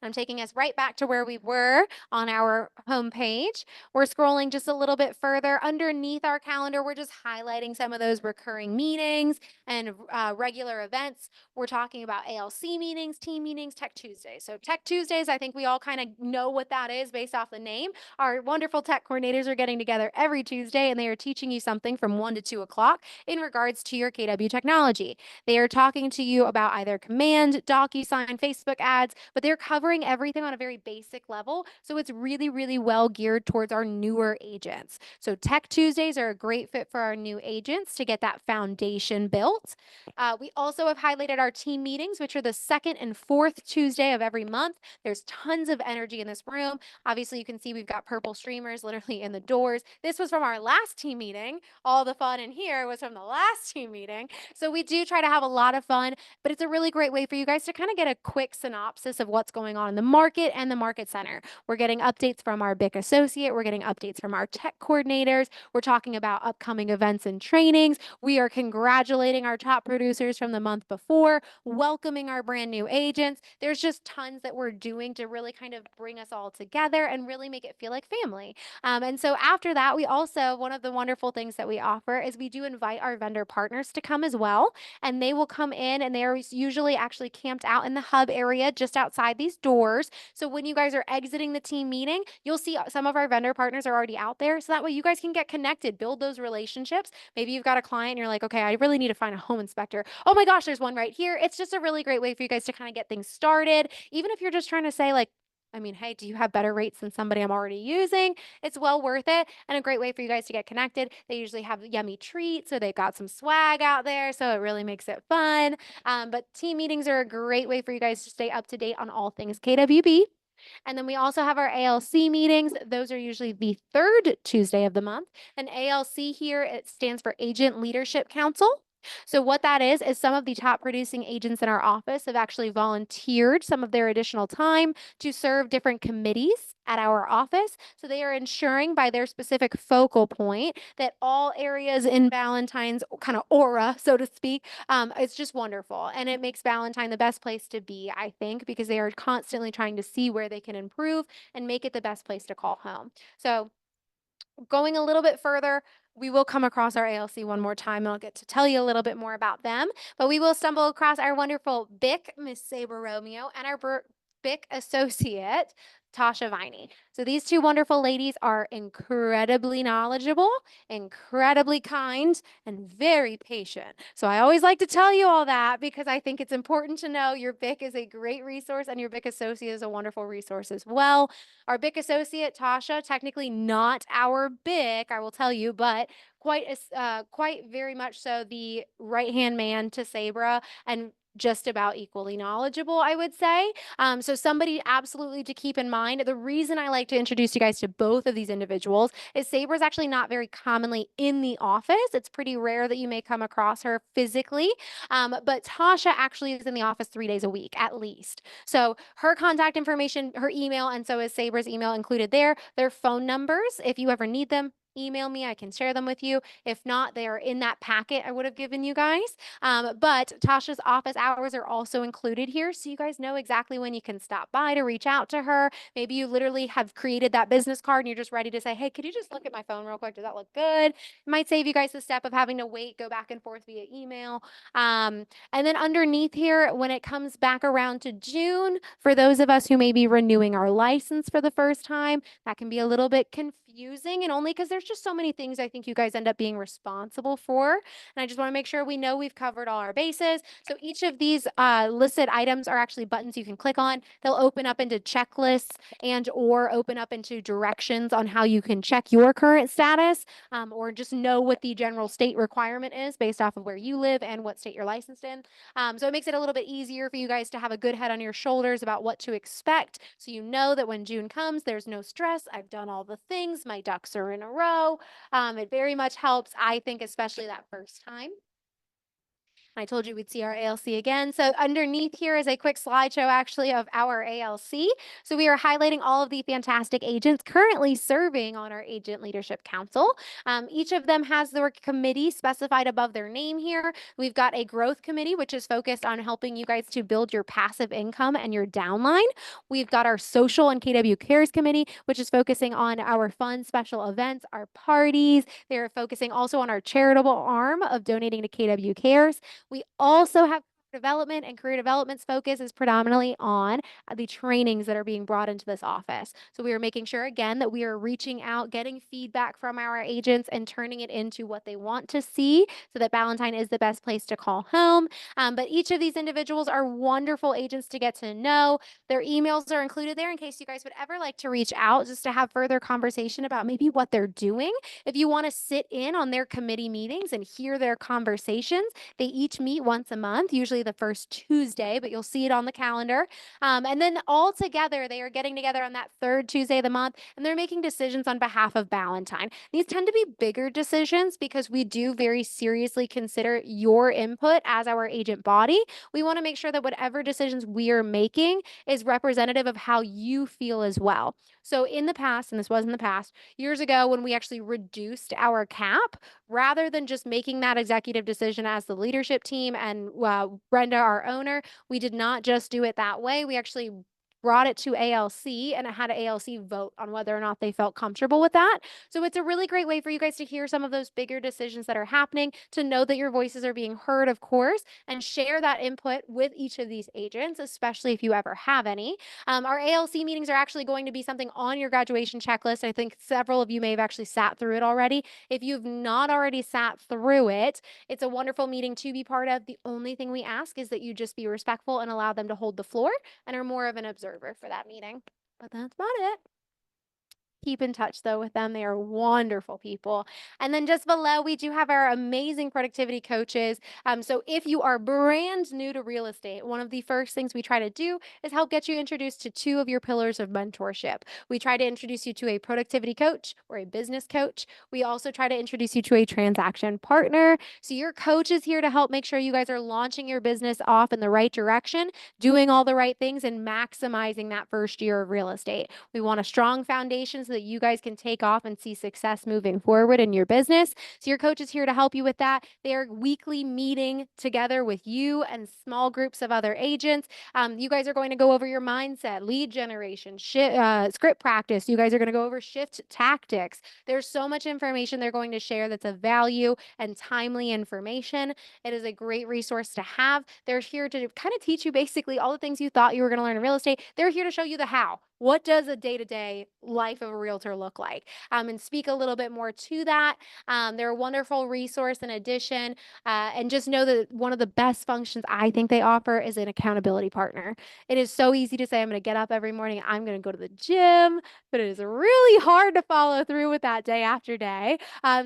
I'm taking us right back to where we were on our homepage. We're scrolling just a little bit further. Underneath our calendar, we're just highlighting some of those recurring meetings and regular events. We're talking about ALC meetings, team meetings, Tech Tuesdays. So Tech Tuesdays, I think we all kind of know what that is based off the name. Our wonderful tech coordinators are getting together every Tuesday and they are teaching you something from 1 to 2 o'clock in regards to your KW technology. They are talking to you about either Command, DocuSign, Facebook ads, but they're covering everything on a very basic level. So it's really, really well geared towards our newer agents. So Tech Tuesdays are a great fit for our new agents to get that foundation built. We also have highlighted our team meetings, which are the second and fourth Tuesday of every month. There's tons of energy in this room. Obviously, you can see we've got purple streamers literally in the doors. This was from our last team meeting. All the fun in here was from the last team meeting. So we do try to have a lot of fun, but it's a really great way for you guys to kind of get a quick synopsis of what's going on in the market and the market center. We're getting updates from our BIC associate. We're getting updates from our tech coordinators. We're talking about upcoming events and trainings. We are congratulating our top producers from the month before, welcoming our brand new agents. There's just tons that we're doing to really kind of bring us all together and really make it feel like family. And so after that, we also, one of the wonderful things that we offer is we do invite our vendor partners to come as well. And they will come in and they are usually actually camped out in the hub area just outside these doors. So when you guys are exiting the team meeting, you'll see some of our vendor partners are already out there. So that way you guys can get connected, build those relationships. Maybe you've got a client and you're like, okay, I really need to find a home inspector. Oh my gosh, there's one right here. It's just a really great way for you guys to kind of get things started. Even if you're just trying to say like, I mean, hey, do you have better rates than somebody I'm already using? It's well worth it and a great way for you guys to get connected. They usually have yummy treats, so they've got some swag out there, so it really makes it fun. But team meetings are a great way for you guys to stay up to date on all things KWB. And then we also have our ALC meetings. Those are usually the third Tuesday of the month. And ALC here, it stands for Agent Leadership Council. So what that is some of the top producing agents in our office have actually volunteered some of their additional time to serve different committees at our office. So they are ensuring by their specific focal point that all areas in Valentine's kind of aura, so to speak, it's just wonderful. And it makes Valentine the best place to be, I think, because they are constantly trying to see where they can improve and make it the best place to call home. So going a little bit further, we will come across our ALC one more time and I'll get to tell you a little bit more about them. But we will stumble across our wonderful BIC, Miss Saber Romeo, and our BIC associate, Tasha Viney. So these two wonderful ladies are incredibly knowledgeable, incredibly kind, and very patient. So I always like to tell you all that because I think it's important to know your BIC is a great resource and your BIC associate is a wonderful resource as well. Our BIC associate, Tasha, technically not our BIC, I will tell you, but quite very much so the right-hand man to Sabra and just about equally knowledgeable, I would say. So somebody absolutely to keep in mind. The reason I like to introduce you guys to both of these individuals is Sabra is actually not very commonly in the office. It's pretty rare that you may come across her physically. But Tasha actually is in the office 3 days a week at least. So her contact information, her email, and so is Sabra's email included there. Their phone numbers, if you ever need them, email me. I can share them with you. If not, they are in that packet I would have given you guys. But Tasha's office hours are also included here. So you guys know exactly when you can stop by to reach out to her. Maybe you literally have created that business card and you're just ready to say, hey, could you just look at my phone real quick? Does that look good? It might save you guys the step of having to wait, go back and forth via email. And then underneath here, when it comes back around to June, for those of us who may be renewing our license for the first time, that can be a little bit confusing and only because there's just so many things I think you guys end up being responsible for. And I just want to make sure we know we've covered all our bases. So each of these listed items are actually buttons you can click on. They'll open up into checklists and or open up into directions on how you can check your current status or just know what the general state requirement is based off of where you live and what state you're licensed in. So it makes it a little bit easier for you guys to have a good head on your shoulders about what to expect. So you know that when June comes, there's no stress. I've done all the things. My ducks are in a row. It very much helps, I think, especially that first time. I told you we'd see our ALC again. So underneath here is a quick slideshow actually of our ALC. So we are highlighting all of the fantastic agents currently serving on our Agent Leadership Council. Each of them has their committee specified above their name here. We've got a growth committee, which is focused on helping you guys to build your passive income and your downline. We've got our social and KW Cares committee, which is focusing on our fun special events, our parties. They're focusing also on our charitable arm of donating to KW Cares. We also have development and career development's focus is predominantly on the trainings that are being brought into this office. So we are making sure again that we are reaching out, getting feedback from our agents and turning it into what they want to see so that Valentine is the best place to call home. But each of these individuals are wonderful agents to get to know. Their emails are included there in case you guys would ever like to reach out just to have further conversation about maybe what they're doing. If you want to sit in on their committee meetings and hear their conversations, they each meet once a month. Usually typically the first Tuesday, but you'll see it on the calendar. And then all together, they are getting together on that third Tuesday of the month, and they're making decisions on behalf of Valentine. These tend to be bigger decisions because we do very seriously consider your input as our agent body. We want to make sure that whatever decisions we are making is representative of how you feel as well. So in the past, and this was in the past, years ago when we actually reduced our cap, rather than just making that executive decision as the leadership team and Brenda, our owner, we did not just do it that way. We actually brought it to ALC and it had ALC vote on whether or not they felt comfortable with that. So it's a really great way for you guys to hear some of those bigger decisions that are happening, to know that your voices are being heard, of course, and share that input with each of these agents, especially if you ever have any. Our ALC meetings are actually going to be something on your graduation checklist. I think several of you may have actually sat through it already. If you've not already sat through it, it's a wonderful meeting to be part of. The only thing we ask is that you just be respectful and allow them to hold the floor and are more of an observer for that meeting. But that's about it. Keep in touch though with them. They are wonderful people. And then just below, we do have our amazing productivity coaches. So if you are brand new to real estate, one of the first things we try to do is help get you introduced to two of your pillars of mentorship. We try to introduce you to a productivity coach or a business coach. We also try to introduce you to a transaction partner. So your coach is here to help make sure you guys are launching your business off in the right direction, doing all the right things, and maximizing that first year of real estate. We want a strong foundation so that you guys can take off and see success moving forward in your business. So your coach is here to help you with that. They are weekly meeting together with you and small groups of other agents. You guys are going to go over your mindset, lead generation, script practice. You guys are going to go over shift tactics. There's so much information they're going to share that's of value and timely information. It is a great resource to have. They're here to kind of teach you basically all the things you thought you were going to learn in real estate. They're here to show you the how. What does a day-to-day life of a realtor look like? And speak a little bit more to that. They're a wonderful resource in addition. And just know that one of the best functions I think they offer is an accountability partner. It is so easy to say, I'm going to get up every morning, I'm going to go to the gym, but it is really hard to follow through with that day after day.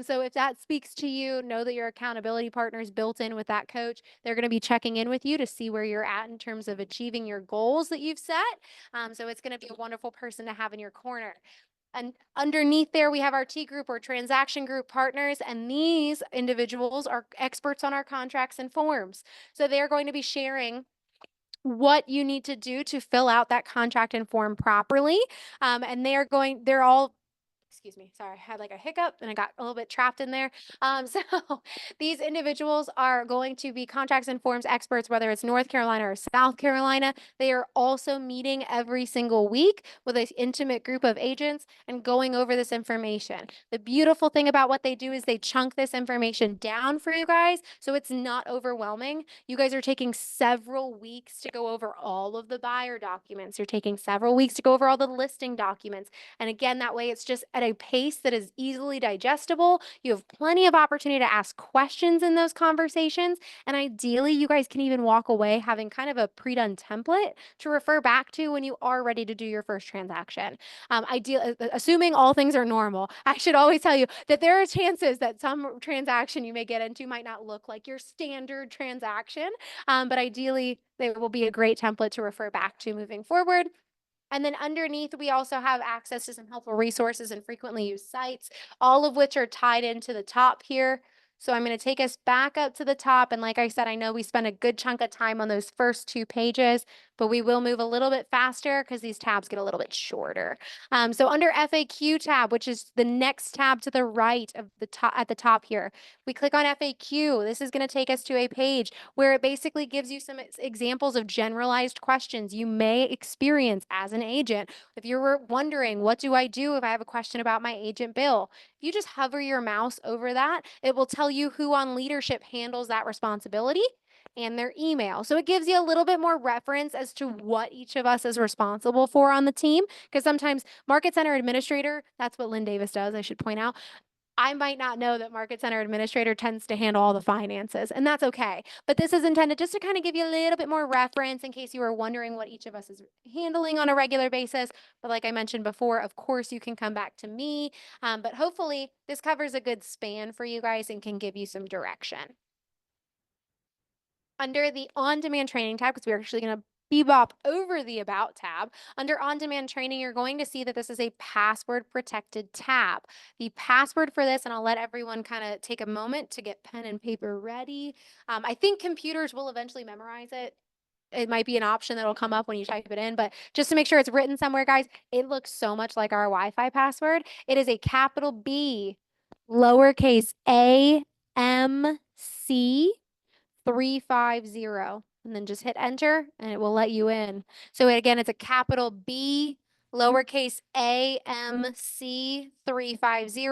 So if that speaks to you, know that your accountability partner is built in with that coach. They're going to be checking in with you to see where you're at in terms of achieving your goals that you've set. So it's going to be a wonderful person to have in your corner. And underneath there, we have our T group or transaction group partners, and these individuals are experts on our contracts and forms. So they're going to be sharing what you need to do to fill out that contract and form properly. And they're all, excuse me, sorry, I had like a hiccup and I got a little bit trapped in there. So these individuals are going to be contracts and forms experts, whether it's North Carolina or South Carolina. They are also meeting every single week with an intimate group of agents and going over this information. The beautiful thing about what they do is they chunk this information down for you guys so it's not overwhelming. You guys are taking several weeks to go over all of the buyer documents. You're taking several weeks to go over all the listing documents. And again, that way it's just at a pace that is easily digestible. You have plenty of opportunity to ask questions in those conversations. And ideally, you guys can even walk away having kind of a pre-done template to refer back to when you are ready to do your first transaction. Assuming all things are normal, I should always tell you that there are chances that some transaction you may get into might not look like your standard transaction. But ideally, they will be a great template to refer back to moving forward. And then underneath, we also have access to some helpful resources and frequently used sites, all of which are tied into the top here. So I'm going to take us back up to the top. And like I said, I know we spent a good chunk of time on those first two pages, but we will move a little bit faster because these tabs get a little bit shorter. So under FAQ tab, which is the next tab to the right of the top at the top here, we click on FAQ. This is going to take us to a page where it basically gives you some examples of generalized questions you may experience as an agent. If you're wondering, what do I do if I have a question about my agent bill? If you just hover your mouse over that, it will tell you who on leadership handles that responsibility and their email. So it gives you a little bit more reference as to what each of us is responsible for on the team. Because sometimes market center administrator, that's what Lynn Davis does, I should point out. I might not know that market center administrator tends to handle all the finances, and that's okay. But this is intended just to kind of give you a little bit more reference in case you were wondering what each of us is handling on a regular basis. But like I mentioned before, of course, you can come back to me. But hopefully this covers a good span for you guys and can give you some direction. Under the on-demand training tab, because we're actually going to bebop over the about tab, under on-demand training, you're going to see that this is a password protected tab. The password for this, and I'll let everyone kind of take a moment to get pen and paper ready. I think computers will eventually memorize it. It might be an option that'll come up when you type it in, but just to make sure it's written somewhere, guys, it looks so much like our Wi-Fi password. It is a capital B, lowercase a, M, C, 350, and then just hit enter and it will let you in. So again, it's a capital B, lowercase a, M, C, 350.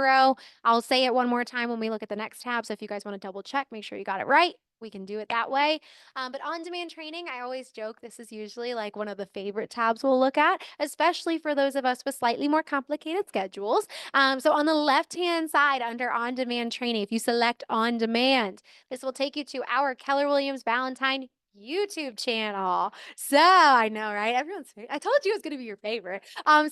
I'll say it one more time when we look at the next tab. So if you guys want to double check, make sure you got it right. We can do it that way. But on-demand training, I always joke this is usually like one of the favorite tabs we'll look at, especially for those of us with slightly more complicated schedules. So on the left-hand side under on-demand training, if you select on-demand, this will take you to our Keller Williams Valentine YouTube channel. So I know, right? I told you it was going to be your favorite.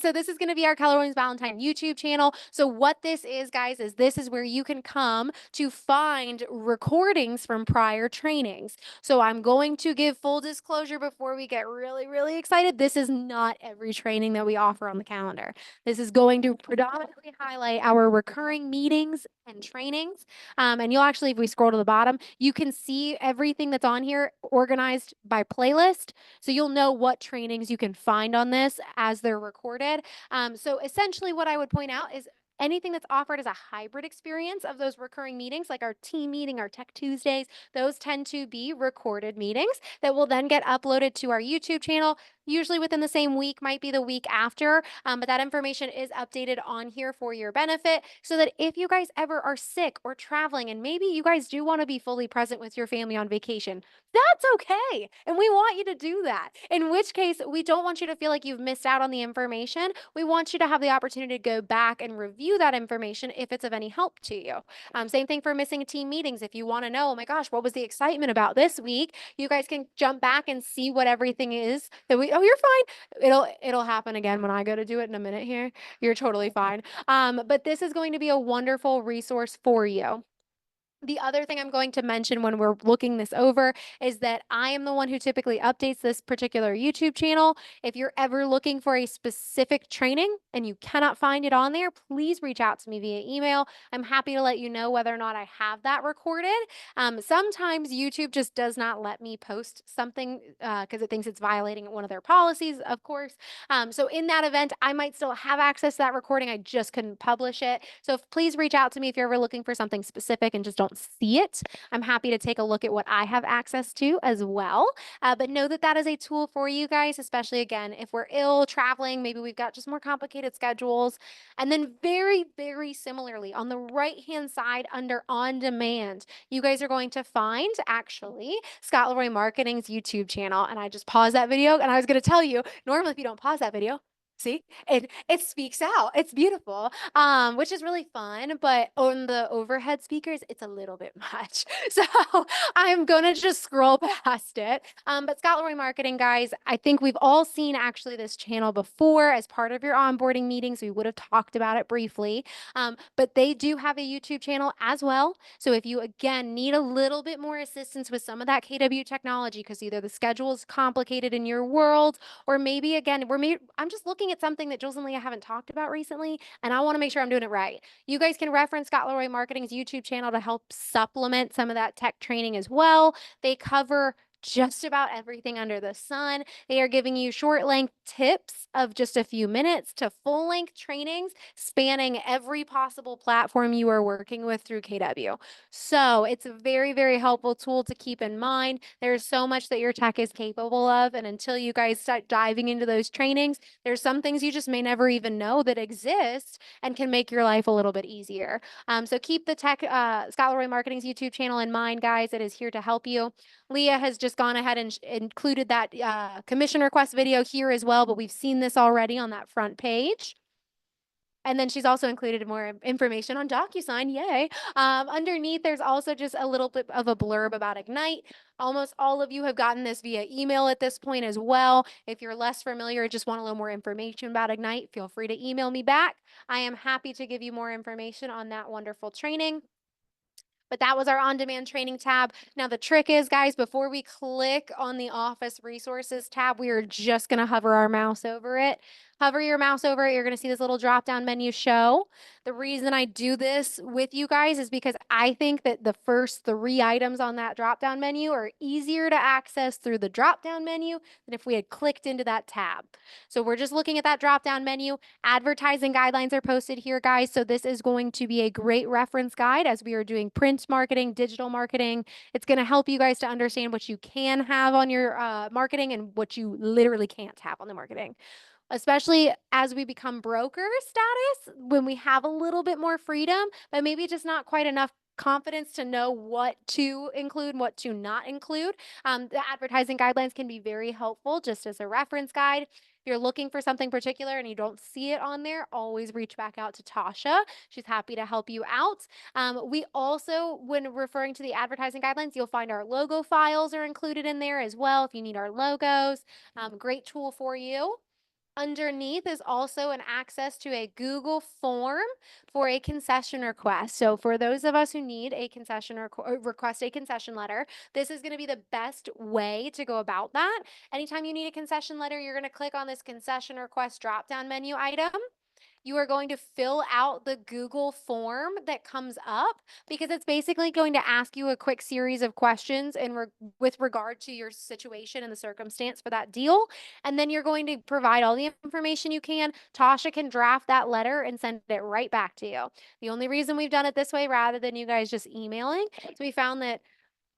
So this is going to be our Keller Williams Valentine YouTube channel. So what this is, guys, is this is where you can come to find recordings from prior trainings. So I'm going to give full disclosure before we get really, really excited. This is not every training that we offer on the calendar. This is going to predominantly highlight our recurring meetings and trainings. And you'll actually, if we scroll to the bottom, you can see everything that's on here organized by playlist. So you'll know what trainings you can find on this as they're recorded. So essentially what I would point out is anything that's offered as a hybrid experience of those recurring meetings, like our team meeting, our Tech Tuesdays, those tend to be recorded meetings that will then get uploaded to our YouTube channel, usually within the same week, might be the week after. But that information is updated on here for your benefit so that if you guys ever are sick or traveling and maybe you guys do want to be fully present with your family on vacation, that's okay. And we want you to do that. In which case, we don't want you to feel like you've missed out on the information. We want you to have the opportunity to go back and review that information if it's of any help to you. Same thing for missing team meetings. If you want to know, oh my gosh, what was the excitement about this week? You guys can jump back and see what everything is that oh, you're fine. It'll happen again when I go to do it in a minute here. You're totally fine. But this is going to be a wonderful resource for you. The other thing I'm going to mention when we're looking this over is that I am the one who typically updates this particular YouTube channel. If you're ever looking for a specific training and you cannot find it on there, please reach out to me via email. I'm happy to let you know whether or not I have that recorded. Sometimes YouTube just does not let me post something because it thinks it's violating one of their policies, of course. So in that event, I might still have access to that recording. I just couldn't publish it. So please reach out to me if you're ever looking for something specific and just don't see it. I'm happy to take a look at what I have access to as well. But know that that is a tool for you guys, especially again, if we're ill, traveling, maybe we've got just more complicated schedules. And then very, very similarly, on the right-hand side under on demand, you guys are going to find actually Scott Leroy Marketing's YouTube channel. And I just paused that video and I was going to tell you, normally if you don't pause that video, see, it speaks out. It's beautiful, which is really fun. But on the overhead speakers, it's a little bit much. So I'm gonna just scroll past it. But Scott Leroy Marketing, guys, I think we've all seen actually this channel before as part of your onboarding meetings. We would have talked about it briefly. But they do have a YouTube channel as well. So if you again need a little bit more assistance with some of that KW technology, because either the schedule is complicated in your world, or maybe again, I'm just looking at something that Jules and Leah haven't talked about recently, and I want to make sure I'm doing it right. You guys can reference Scott Leroy Marketing's YouTube channel to help supplement some of that tech training as well. They cover just about everything under the sun. They are giving you short length tips of just a few minutes to full length trainings spanning every possible platform you are working with through KW. So it's a very, very helpful tool to keep in mind. There's so much that your tech is capable of. And until you guys start diving into those trainings, there's some things you just may never even know that exist and can make your life a little bit easier. So keep the Scott Leroy Marketing's YouTube channel in mind, guys. It is here to help you. Leah has just gone ahead and included that commission request video here as well, but we've seen this already on that front page. And then she's also included more information on DocuSign. Yay. Underneath, there's also just a little bit of a blurb about Ignite. Almost all of you have gotten this via email at this point as well. If you're less familiar or just want a little more information about Ignite, feel free to email me back. I am happy to give you more information on that wonderful training. But that was our on-demand training tab. Now the trick is, guys, before we click on the office resources tab, we are just going to hover our mouse over it. Hover your mouse over it. You're going to see this little drop-down menu show. The reason I do this with you guys is because I think that the first 3 items on that drop-down menu are easier to access through the drop-down menu than if we had clicked into that tab. So we're just looking at that drop-down menu. Advertising guidelines are posted here, guys. So this is going to be a great reference guide as we are doing print marketing, digital marketing. It's going to help you guys to understand what you can have on your marketing and what you literally can't have on the marketing, especially as we become broker status, when we have a little bit more freedom, but maybe just not quite enough confidence to know what to include, what to not include. The advertising guidelines can be very helpful just as a reference guide. If you're looking for something particular and you don't see it on there, always reach back out to Tasha. She's happy to help you out. We also, when referring to the advertising guidelines, you'll find our logo files are included in there as well if you need our logos. Great tool for you. Underneath is also an access to a Google form for a concession request. So for those of us who need a concession or request a concession letter, this is going to be the best way to go about that. Anytime you need a concession letter, you're going to click on this concession request drop-down menu item. You are going to fill out the Google form that comes up because it's basically going to ask you a quick series of questions with regard to your situation and the circumstance for that deal. And then you're going to provide all the information you can. Tasha can draft that letter and send it right back to you. The only reason we've done it this way rather than you guys just emailing is we found that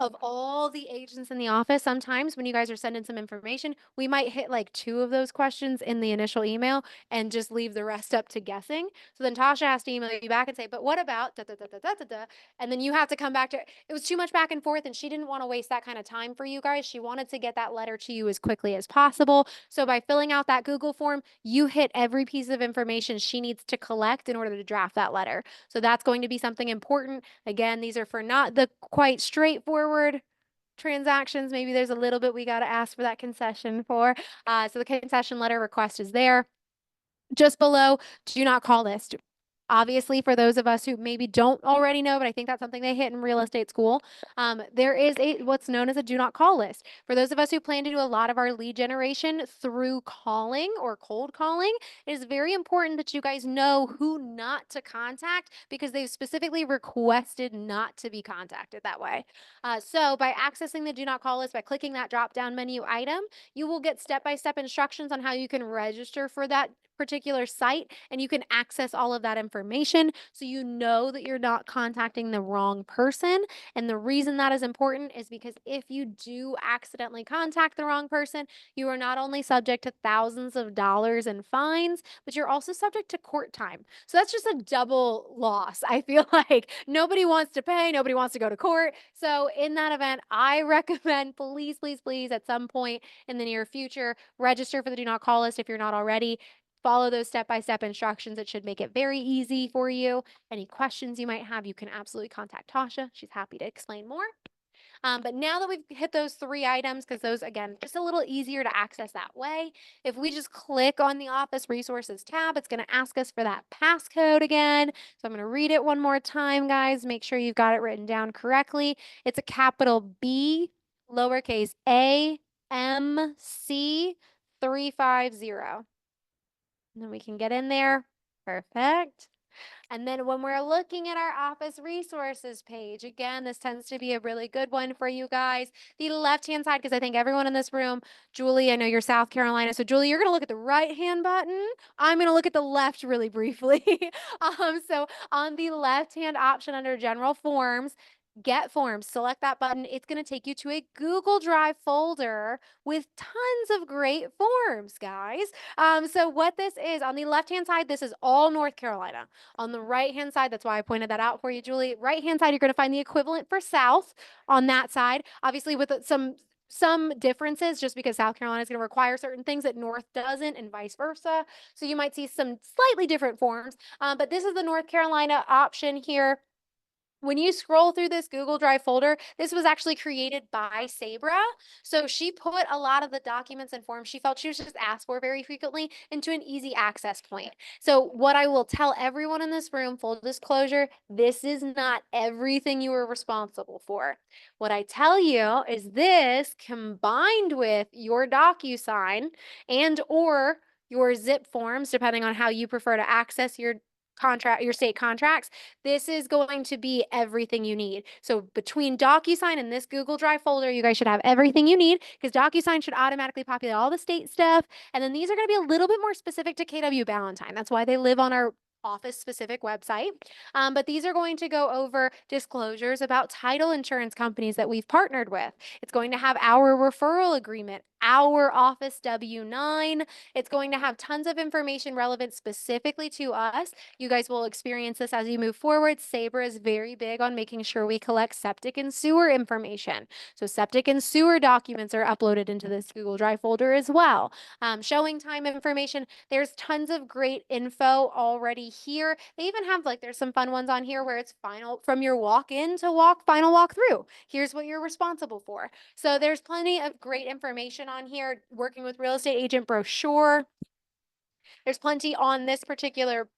of all the agents in the office, sometimes when you guys are sending some information, we might hit like 2 of those questions in the initial email and just leave the rest up to guessing. So then Tasha has to email you back and say, but what about da da da da da da da? And then you have to come back to it. It was too much back and forth, and she didn't want to waste that kind of time for you guys. She wanted to get that letter to you as quickly as possible. So by filling out that Google form, you hit every piece of information she needs to collect in order to draft that letter. So that's going to be something important. Again, these are for not the quite straightforward transactions. Maybe there's a little bit we got to ask for that concession for. So the concession letter request is there. Just below, do not call list. Obviously, for those of us who maybe don't already know, but I think that's something they hit in real estate school, there is what's known as a do not call list. For those of us who plan to do a lot of our lead generation through calling or cold calling, it is very important that you guys know who not to contact because they've specifically requested not to be contacted that way. So by accessing the do not call list, by clicking that drop down menu item, you will get step-by-step instructions on how you can register for that particular site, and you can access all of that information so you know that you're not contacting the wrong person. And the reason that is important is because if you do accidentally contact the wrong person, you are not only subject to thousands of dollars in fines, but you're also subject to court time. So that's just a double loss. I feel like nobody wants to pay, nobody wants to go to court. So in that event, I recommend please, please, please at some point in the near future, register for the do not call list if you're not already. Follow those step-by-step instructions. It should make it very easy for you. Any questions you might have, you can absolutely contact Tasha. She's happy to explain more. But now that we've hit those 3 items, because those, again, just a little easier to access that way, if we just click on the Office Resources tab, it's going to ask us for that passcode again. So I'm going to read it one more time, guys. Make sure you've got it written down correctly. It's a capital B, lowercase a, M, C, 350. And then we can get in there. Perfect. And then when we're looking at our office resources page, again, this tends to be a really good one for you guys. The left-hand side, because I think everyone in this room, Julie, I know you're South Carolina. So Julie, you're going to look at the right-hand button. I'm going to look at the left really briefly. So on the left-hand option under General Forms, Get Forms, select that button. It's going to take you to a Google Drive folder with tons of great forms, guys. So what this is, on the left-hand side, this is all North Carolina. On the right-hand side, that's why I pointed that out for you, Julie. Right-hand side, you're going to find the equivalent for South on that side, obviously with some differences just because South Carolina is going to require certain things that North doesn't and vice versa. So you might see some slightly different forms, but this is the North Carolina option here. When you scroll through this Google Drive folder, this was actually created by Sabra. So she put a lot of the documents and forms she felt she was just asked for very frequently into an easy access point. So what I will tell everyone in this room, full disclosure, this is not everything you are responsible for. What I tell you is this combined with your DocuSign and or your zip forms, depending on how you prefer to access your state contracts, this is going to be everything you need. So between DocuSign and this Google Drive folder, you guys should have everything you need because DocuSign should automatically populate all the state stuff. And then these are going to be a little bit more specific to KW Ballantine. That's why they live on our office specific website. But these are going to go over disclosures about title insurance companies that we've partnered with. It's going to have our referral agreement, our office W-9. It's going to have tons of information relevant specifically to us. You guys will experience this as you move forward. Sabra is very big on making sure we collect septic and sewer information. So septic and sewer documents are uploaded into this Google Drive folder as well. Showing time information. There's tons of great info already here. They even have there's some fun ones on here where it's final from your walk-in to final walk-through. Here's what you're responsible for. So there's plenty of great information on here. Working with real estate agent brochure. There's plenty on this particular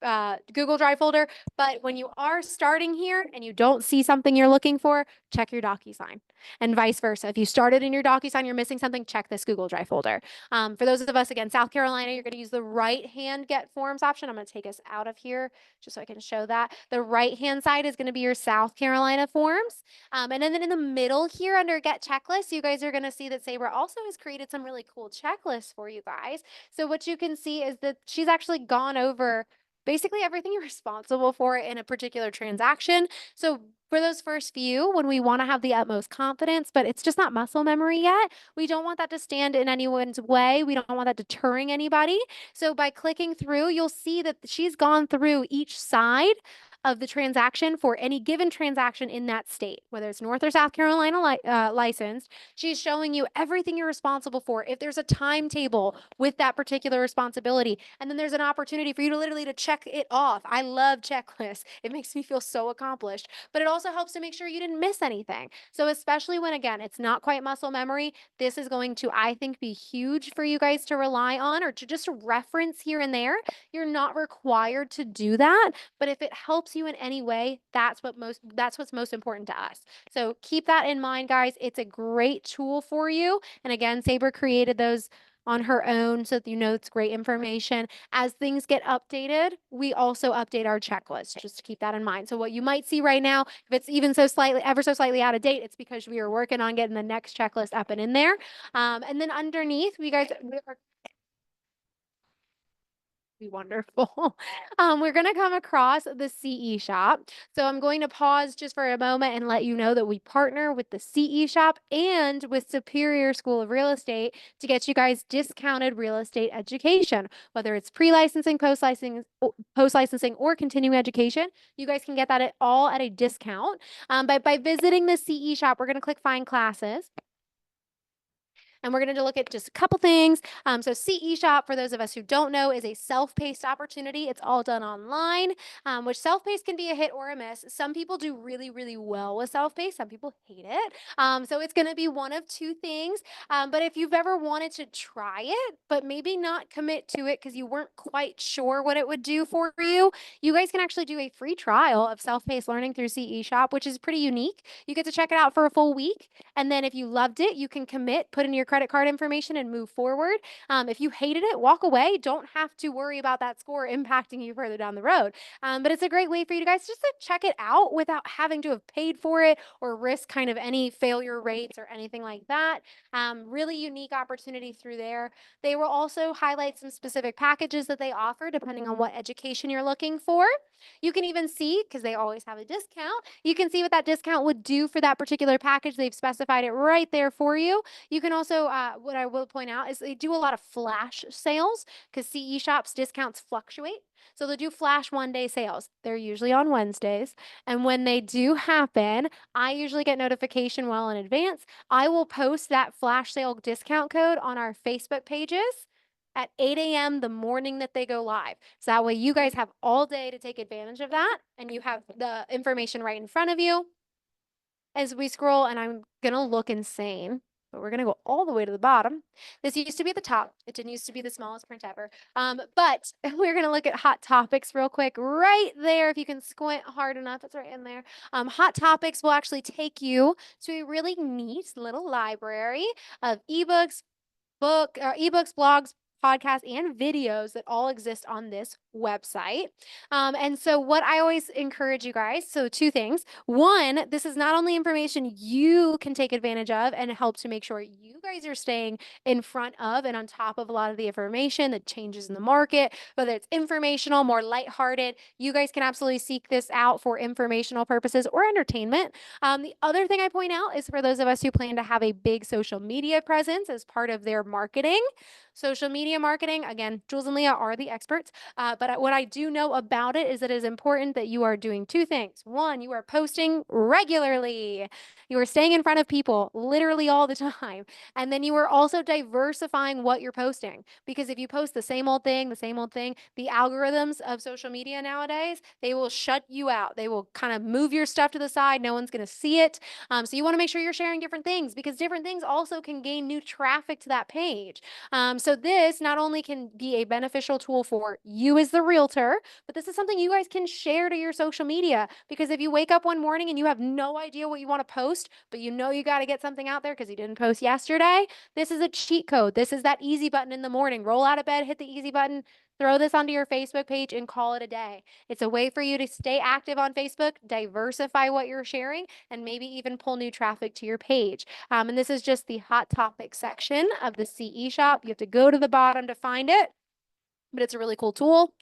Google Drive folder, but when you are starting here and you don't see something you're looking for, check your DocuSign and vice versa. If you started in your DocuSign, you're missing something, check this Google Drive folder. For those of us, again, South Carolina, you're going to use the right-hand Get Forms option. I'm going to take us out of here just so I can show that. The right-hand side is going to be your South Carolina forms. And then in the middle here under Get Checklist, you guys are going to see that Sabra also has created some really cool checklists for you guys. So what you can see is that she's actually gone over basically everything you're responsible for in a particular transaction. So for those first few, when we want to have the utmost confidence, but it's just not muscle memory yet, we don't want that to stand in anyone's way. We don't want that deterring anybody. So by clicking through, you'll see that she's gone through each side of the transaction for any given transaction in that state, whether it's North or South Carolina licensed. She's showing you everything you're responsible for. If there's a timetable with that particular responsibility, and then there's an opportunity for you to literally to check it off. I love checklists. It makes me feel so accomplished, but it also helps to make sure you didn't miss anything. So especially when, again, it's not quite muscle memory, this is going to, I think, be huge for you guys to rely on or to just reference here and there. You're not required to do that, but if it helps you in any way, that's what's most important to us. So keep that in mind, guys. It's a great tool for you. And again, Sabra created those on her own so that you know it's great information. As things get updated, we also update our checklist, just to keep that in mind. So what you might see right now, if it's even ever so slightly out of date, it's because we are working on getting the next checklist up and in there. And then underneath, we are be wonderful. We're going to come across the CE shop. So I'm going to pause just for a moment and let you know that we partner with the CE shop and with Superior School of Real Estate to get you guys discounted real estate education, whether it's pre-licensing, post-licensing, or continuing education. You guys can get that all at a discount. But by visiting the CE shop, we're going to click Find Classes. And we're going to look at just a couple things. So CE Shop, for those of us who don't know, is a self-paced opportunity. It's all done online, which self-paced can be a hit or a miss. Some people do really, really well with self-paced. Some people hate it. So it's going to be one of two things. But if you've ever wanted to try it, but maybe not commit to it because you weren't quite sure what it would do for you, you guys can actually do a free trial of self-paced learning through CE Shop, which is pretty unique. You get to check it out for a full week. And then if you loved it, you can commit, put in your credit card information and move forward. If you hated it, walk away. Don't have to worry about that score impacting you further down the road. But it's a great way for you guys just to check it out without having to have paid for it or risk kind of any failure rates or anything like that. Really unique opportunity through there. They will also highlight some specific packages that they offer depending on what education you're looking for. You can even see, because they always have a discount, you can see what that discount would do for that particular package. They've specified it right there for you. You can also, what I will point out is they do a lot of flash sales because CE shops discounts fluctuate. So they'll do flash 1-day sales. They're usually on Wednesdays. And when they do happen, I usually get notification well in advance. I will post that flash sale discount code on our Facebook pages. at 8 a.m. the morning that they go live. So that way you guys have all day to take advantage of that and you have the information right in front of you. As we scroll, and I'm gonna look insane, but we're gonna go all the way to the bottom. This used to be at the top. It didn't used to be the smallest print ever. But we're gonna look at hot topics real quick right there. If you can squint hard enough, it's right in there. Hot topics will actually take you to a really neat little library of ebooks, blogs, podcasts, and videos that all exist on this website. And so what I always encourage you guys, so two things. One, this is not only information you can take advantage of and help to make sure you guys are staying in front of and on top of a lot of the information that changes in the market, whether it's informational, more lighthearted. You guys can absolutely seek this out for informational purposes or entertainment. The other thing I point out is for those of us who plan to have a big social media presence as part of their marketing. Social media marketing, again, Jules and Leah are the experts. But what I do know about it is that it is important that you are doing two things. One, you are posting regularly. You are staying in front of people literally all the time. And then you are also diversifying what you're posting. Because if you post the same old thing, the algorithms of social media nowadays, they will shut you out. They will kind of move your stuff to the side. No one's going to see it. So you want to make sure you're sharing different things because different things also can gain new traffic to that page. So this not only can be a beneficial tool for you as the realtor, but this is something you guys can share to your social media because if you wake up one morning and you have no idea what you want to post, but you know you got to get something out there because you didn't post yesterday, this is a cheat code. This is that easy button in the morning. Roll out of bed, hit the easy button, throw this onto your Facebook page and call it a day. It's a way for you to stay active on Facebook, diversify what you're sharing, and maybe even pull new traffic to your page. And this is just the hot topic section of the CE shop. You have to go to the bottom to find it, but it's a really cool tool.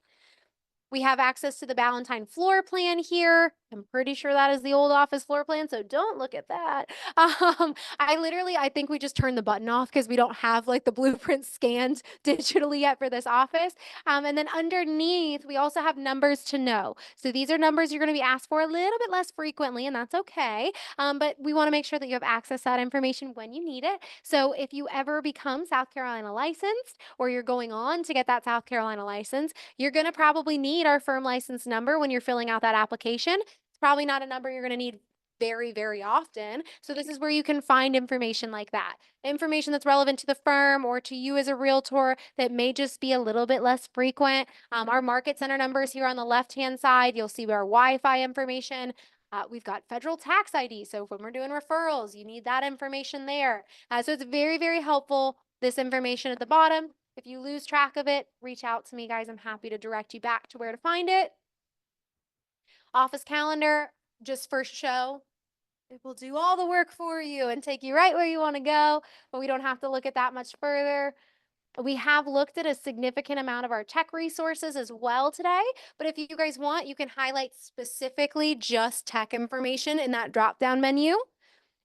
We have access to the Ballantine floor plan here. I'm pretty sure that is the old office floor plan, so don't look at that. I think we just turned the button off because we don't have like the blueprint scanned digitally yet for this office. And then underneath, we also have numbers to know. So these are numbers you're going to be asked for a little bit less frequently, and that's okay. But we want to make sure that you have access to that information when you need it. So if you ever become South Carolina licensed or you're going on to get that South Carolina license, you're going to probably need our firm license number when you're filling out that application. It's probably not a number you're going to need very, very often. So this is where you can find information like that. Information that's relevant to the firm or to you as a realtor that may just be a little bit less frequent. Our market center numbers here on the left-hand side, you'll see our Wi-Fi information. We've got federal tax ID. So when we're doing referrals, you need that information there. So it's very, very helpful. This information at the bottom. If you lose track of it, reach out to me, guys. I'm happy to direct you back to where to find it. Office calendar, just first show. It will do all the work for you and take you right where you want to go, but we don't have to look at that much further. We have looked at a significant amount of our tech resources as well today, but if you guys want, you can highlight specifically just tech information in that drop-down menu.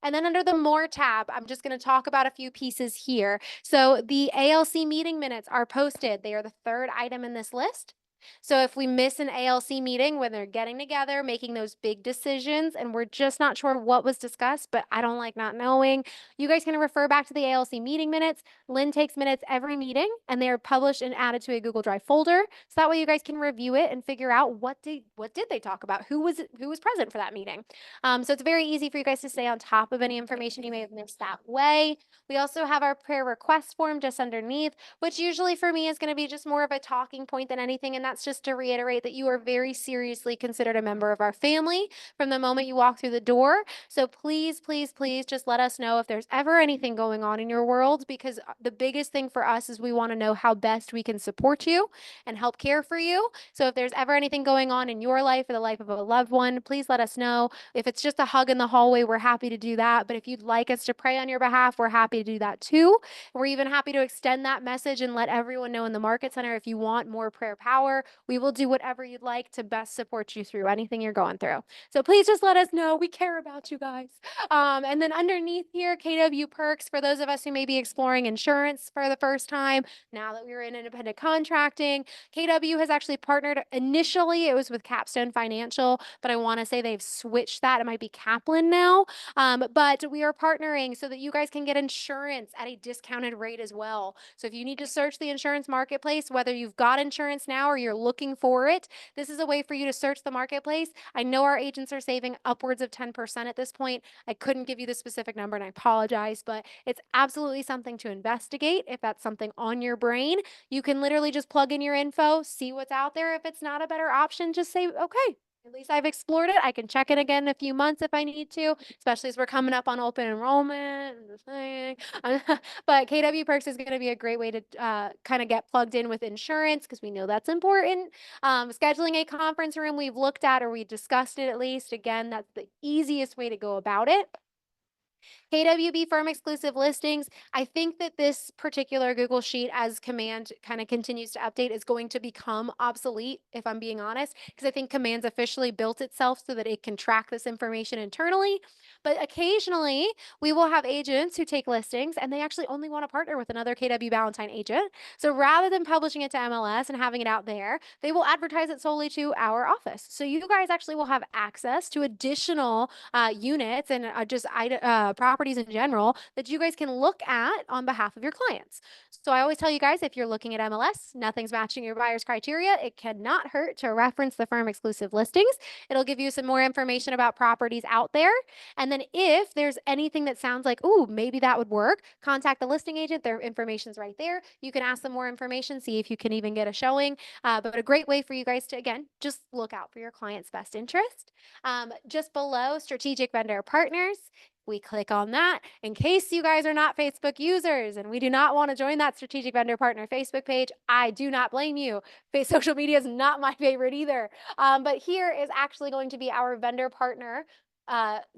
And then under the More tab, I'm just going to talk about a few pieces here. So the ALC meeting minutes are posted. They are the third item in this list. So if we miss an ALC meeting when they're getting together, making those big decisions, and we're just not sure what was discussed, but I don't like not knowing, you guys can refer back to the ALC meeting minutes. Lynn takes minutes every meeting, and they are published and added to a Google Drive folder. So that way you guys can review it and figure out what did they talk about? Who was present for that meeting? So it's very easy for you guys to stay on top of any information you may have missed that way. We also have our prayer request form just underneath, which usually for me is going to be just more of a talking point than anything. And that's just to reiterate that you are very seriously considered a member of our family from the moment you walk through the door. So please, please, please just let us know if there's ever anything going on in your world, because the biggest thing for us is we want to know how best we can support you and help care for you. So if there's ever anything going on in your life or the life of a loved one, please let us know. If it's just a hug in the hallway, we're happy to do that. But if you'd like us to pray on your behalf, we're happy to do that too. We're even happy to extend that message and let everyone know in the Market Center if you want more prayer power number. We will do whatever you'd like to best support you through anything you're going through. So please just let us know. We care about you guys. And then underneath here, KW perks for those of us who may be exploring insurance for the first time. Now that we're in independent contracting, KW has actually partnered. Initially, it was with Capstone Financial, but I want to say they've switched that. It might be Kaplan now. But we are partnering so that you guys can get insurance at a discounted rate as well. So if you need to search the insurance marketplace, whether you've got insurance now or you're looking for it, this is a way for you to search the marketplace. I know our agents are saving upwards of 10% at this point. I couldn't give you the specific number and I apologize, but it's absolutely something to investigate. If that's something on your brain, you can literally just plug in your info, see what's out there. If it's not a better option, just say, okay, at least I've explored it. I can check it again in a few months if I need to, especially as we're coming up on open enrollment and the thing. But KW Perks is going to be a great way to kind of get plugged in with insurance because we know that's important. Scheduling a conference room we've looked at or we discussed it at least. Again, that's the easiest way to go about it. KWB firm exclusive listings. I think that this particular Google Sheet as Command kind of continues to update is going to become obsolete, if I'm being honest, because I think Command's officially built itself so that it can track this information internally. But occasionally we will have agents who take listings and they actually only want to partner with another KW Valentine agent. So rather than publishing it to MLS and having it out there, they will advertise it solely to our office. So you guys actually will have access to additional units and just properties in general that you guys can look at on behalf of your clients. So I always tell you guys, if you're looking at MLS, nothing's matching your buyer's criteria, it cannot hurt to reference the firm exclusive listings. It'll give you some more information about properties out there. And then if there's anything that sounds like, ooh, maybe that would work, contact the listing agent. Their information's right there. You can ask them more information, see if you can even get a showing. But a great way for you guys to, again, just look out for your client's best interest. Just below strategic vendor partners, we click on that in case you guys are not Facebook users and we do not want to join that strategic vendor partner Facebook page. I do not blame you. Social media is not my favorite either. But here is actually going to be our vendor partner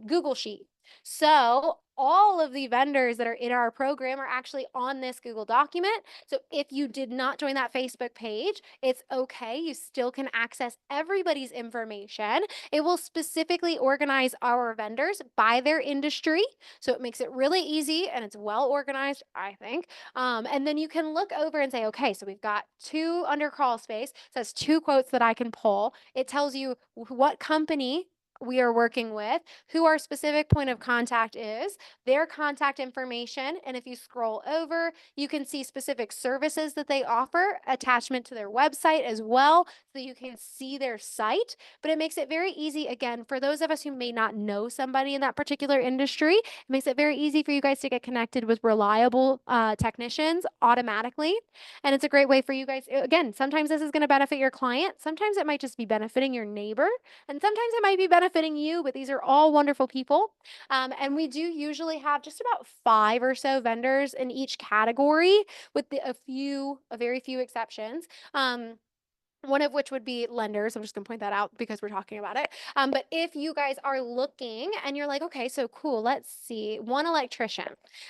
Google Sheet. So all of the vendors that are in our program are actually on this Google document. So if you did not join that Facebook page, it's okay. You still can access everybody's information. It will specifically organize our vendors by their industry. So it makes it really easy and it's well organized, I think. And then you can look over and say, okay, so we've got two under crawl space. So that's two quotes that I can pull. It tells you what company we are working with, who our specific point of contact is, their contact information. And if you scroll over, you can see specific services that they offer, attachment to their website as well, so you can see their site. But it makes it very easy, again, for those of us who may not know somebody in that particular industry, it makes it very easy for you guys to get connected with reliable technicians automatically. And it's a great way for you guys, again, sometimes this is going to benefit your client. Sometimes it might just be benefiting your neighbor. And sometimes it might be benefiting you, but these are all wonderful people. And we do usually have just about 5 or so vendors in each category with a very few exceptions. One of which would be lenders. I'm just going to point that out because we're talking about it. But if you guys are looking and you're like, okay, so cool, let's see, one electrician.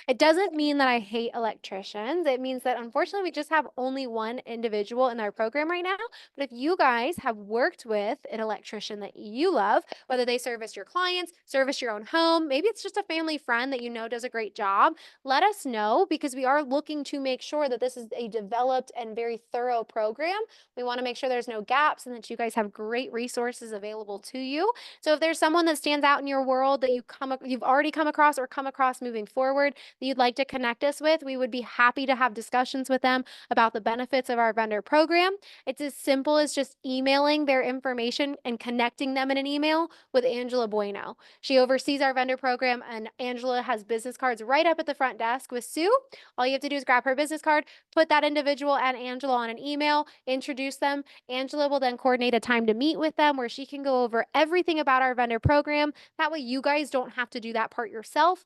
It doesn't mean that I hate electricians. It means that unfortunately we just have only one individual in our program right now. But if you guys have worked with an electrician that you love, whether they service your clients, service your own home, maybe it's just a family friend that you know does a great job, let us know because we are looking to make sure that this is a developed and very thorough program. We want to make sure there's no gaps and that you guys have great resources available to you. So if there's someone that stands out in your world that you've already come across or come across moving forward that you'd like to connect us with, we would be happy to have discussions with them about the benefits of our vendor program. It's as simple as just emailing their information and connecting them in an email with Angela Bueno. She oversees our vendor program and Angela has business cards right up at the front desk with Sue. All you have to do is grab her business card, put that individual and Angela on an email, introduce them. Angela will then coordinate a time to meet with them where she can go over everything about our vendor program. That way you guys don't have to do that part yourself.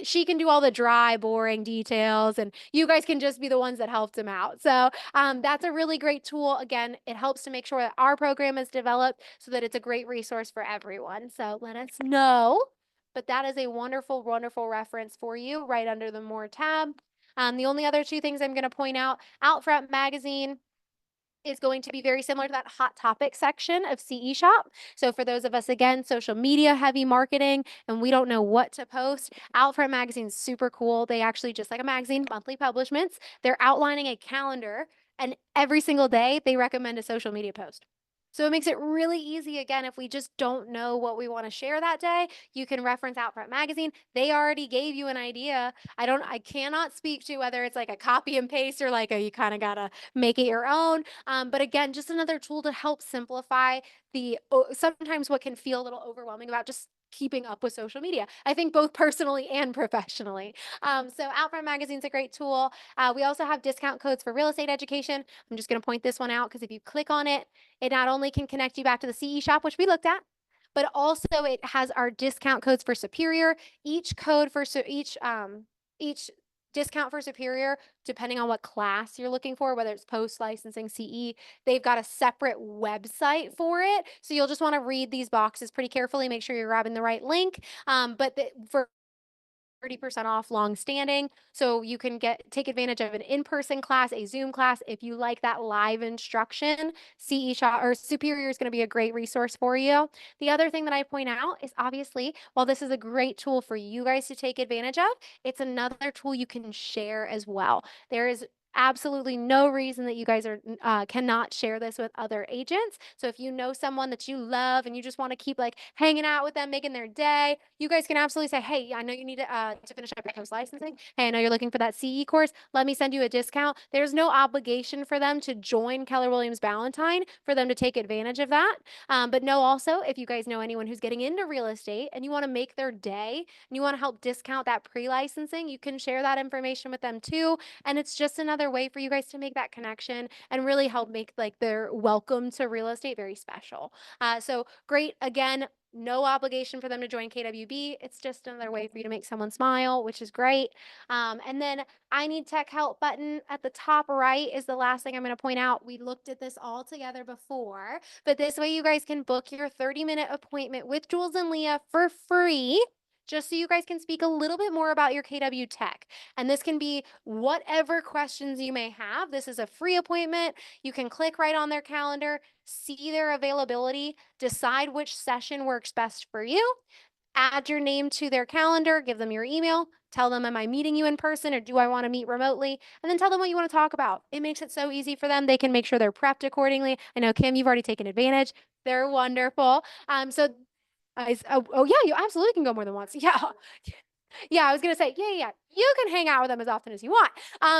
She can do all the dry, boring details and you guys can just be the ones that helped them out. So that's a really great tool. Again, it helps to make sure that our program is developed so that it's a great resource for everyone. So let us know. But that is a wonderful, wonderful reference for you right under the More tab. The only other two things I'm going to point out, Outfront Magazine is going to be very similar to that hot topic section of CE Shop. So for those of us, again, social media heavy marketing, and we don't know what to post, Outfront Magazine is super cool. They actually, just like a magazine, monthly publishments, they're outlining a calendar, and every single day they recommend a social media post. So it makes it really easy. Again, if we just don't know what we want to share that day, you can reference Outfront Magazine. They already gave you an idea. I cannot speak to whether it's like a copy and paste or like a, you kind of gotta make it your own. But again, just another tool to help simplify sometimes what can feel a little overwhelming about just keeping up with social media. I think both personally and professionally. So Outfront Magazine's a great tool. We also have discount codes for real estate education. I'm just going to point this one out because if you click on it, it not only can connect you back to the CE Shop, which we looked at, but also it has our discount codes for Superior. Each code for each discount for Superior, depending on what class you're looking for, whether it's post licensing, CE, they've got a separate website for it. So you'll just want to read these boxes pretty carefully, make sure you're grabbing the right link. For 30% off long standing. So you can take advantage of an in-person class, a Zoom class. If you like that live instruction, CE Shop or Superior is going to be a great resource for you. The other thing that I point out is obviously, while this is a great tool for you guys to take advantage of, it's another tool you can share as well. There is absolutely no reason that you guys cannot share this with other agents. So if you know someone that you love and you just want to keep like hanging out with them, making their day, you guys can absolutely say, hey, I know you need to finish up your post licensing. Hey, I know you're looking for that CE course. Let me send you a discount. There's no obligation for them to join Keller Williams Ballantine for them to take advantage of that. But know also, if you guys know anyone who's getting into real estate and you want to make their day and you want to help discount that pre-licensing, you can share that information with them too. And it's just another way for you guys to make that connection and really help make like their welcome to real estate very special. So great. Again, no obligation for them to join KWB. It's just another way for you to make someone smile, which is great. And then I need tech help button at the top right is the last thing I'm going to point out. We looked at this all together before, but this way you guys can book your 30-minute appointment with Jules and Leah for free, just so you guys can speak a little bit more about your KW tech. And this can be whatever questions you may have. This is a free appointment. You can click right on their calendar, see their availability, decide which session works best for you, add your name to their calendar, give them your email, tell them, am I meeting you in person or do I want to meet remotely? And then tell them what you want to talk about. It makes it so easy for them. They can make sure they're prepped accordingly. I know, Kim, you've already taken advantage. They're wonderful. Oh yeah, you absolutely can go more than once. Yeah. Yeah, I was gonna say, yeah. You can hang out with them as often as you want.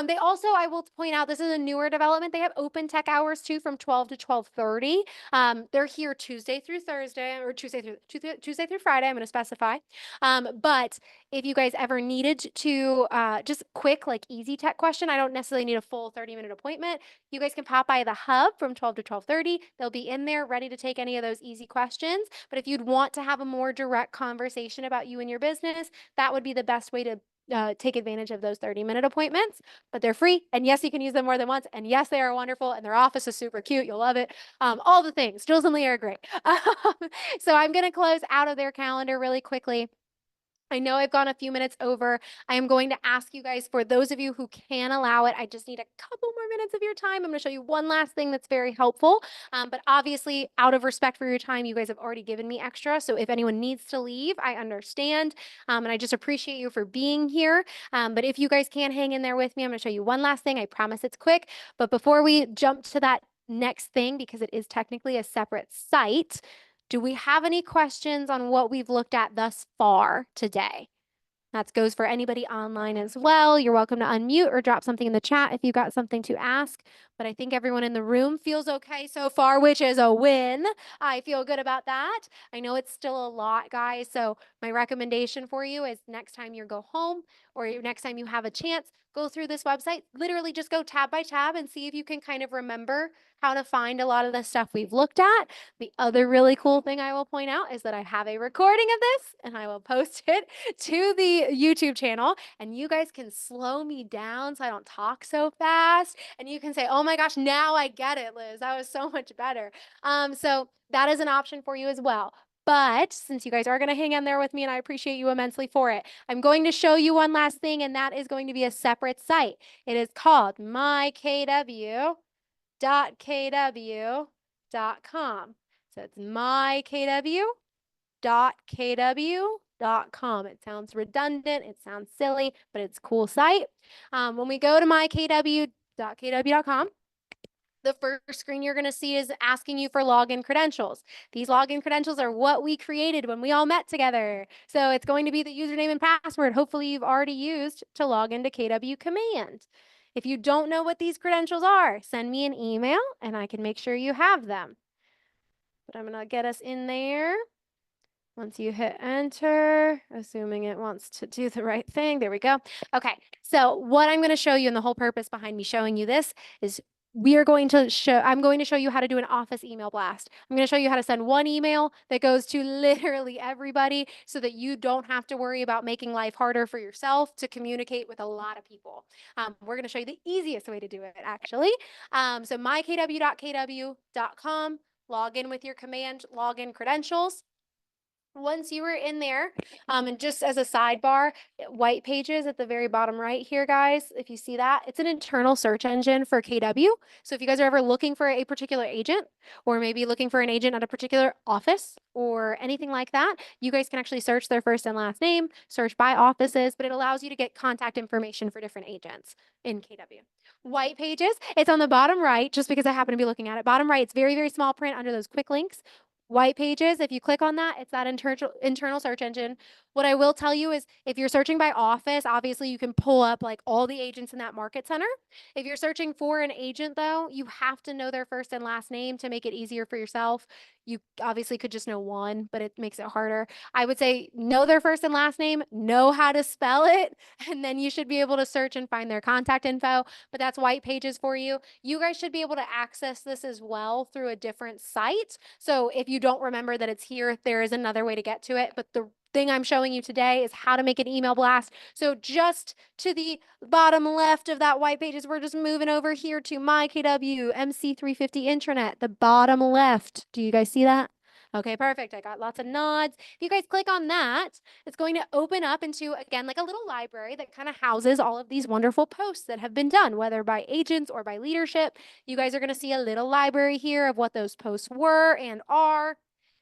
They also, I will point out, this is a newer development. They have open tech hours too from 12 to 12:30. They're here Tuesday through Thursday or Tuesday through Friday. I'm going to specify. But if you guys ever needed to just quick, like easy tech question, I don't necessarily need a full 30-minute appointment. You guys can pop by the hub from 12 to 12:30. They'll be in there ready to take any of those easy questions. But if you'd want to have a more direct conversation about you and your business, that would be the best way to take advantage of those 30-minute appointments, but they're free. And yes, you can use them more than once. And yes, they are wonderful. And their office is super cute. You'll love it. All the things. Jules and Lee are great. So I'm going to close out of their calendar really quickly. I know I've gone a few minutes over. I am going to ask you guys, for those of you who can allow it, I just need a couple more minutes of your time. I'm going to show you one last thing that's very helpful. But obviously, out of respect for your time, you guys have already given me extra. So if anyone needs to leave, I understand. And I just appreciate you for being here. But if you guys can hang in there with me, I'm going to show you one last thing. I promise it's quick. But before we jump to that next thing, because it is technically a separate site, do we have any questions on what we've looked at thus far today? That goes for anybody online as well. You're welcome to unmute or drop something in the chat if you've got something to ask. But I think everyone in the room feels okay so far, which is a win. I feel good about that. I know it's still a lot, guys. So my recommendation for you is next time you go home or next time you have a chance, go through this website. Literally just go tab by tab and see if you can kind of remember how to find a lot of the stuff we've looked at. The other really cool thing I will point out is that I have a recording of this and I will post it to the YouTube channel, and you guys can slow me down so I don't talk so fast. And you can say, oh my gosh, now I get it, Liz. That was so much better. So that is an option for you as well. But since you guys are going to hang in there with me, and I appreciate you immensely for it, I'm going to show you one last thing, and that is going to be a separate site. It is called My KW. mc350.kw.com. So it's mykw.kw.com. It sounds redundant, it sounds silly, but it's a cool site. When we go to mykw.kw.com, the first screen you're going to see is asking you for login credentials. These login credentials are what we created when we all met together. So it's going to be the username and password, hopefully you've already used to log into KW Command. If you don't know what these credentials are, send me an email and I can make sure you have them. But I'm going to get us in there. Once you hit enter, assuming it wants to do the right thing, there we go. Okay, so what I'm going to show you, and the whole purpose behind me showing you this is I'm going to show you how to do an office email blast. I'm going to show you how to send one email that goes to literally everybody so that you don't have to worry about making life harder for yourself to communicate with a lot of people. We're going to show you the easiest way to do it, actually. So mykw.kw.com, log in with your command login credentials. Once you were in there, and just as a sidebar, white pages at the very bottom right here, guys, if you see that, it's an internal search engine for KW. So if you guys are ever looking for a particular agent, or maybe looking for an agent at a particular office or anything like that, you guys can actually search their first and last name, search by offices, but it allows you to get contact information for different agents in KW. White pages, it's on the bottom right, just because I happen to be looking at it. Bottom right, it's very, very small print under those quick links. White pages, if you click on that, it's that internal search engine. What I will tell you is if you're searching by office, obviously you can pull up like all the agents in that market center. If you're searching for an agent though, you have to know their first and last name to make it easier for yourself. You obviously could just know one, but it makes it harder. I would say know their first and last name, know how to spell it, and then you should be able to search and find their contact info. But that's white pages for you. You guys should be able to access this as well through a different site. So if you don't remember that it's here, there is another way to get to it. But the thing I'm showing you today is how to make an email blast. So just to the bottom left of that white pages, we're just moving over here to MyKW MC350 intranet, the bottom left. Do you guys see that? Okay, perfect. I got lots of nods. If you guys click on that, it's going to open up into, again, like a little library that kind of houses all of these wonderful posts that have been done, whether by agents or by leadership. You guys are going to see a little library here of what those posts were and are.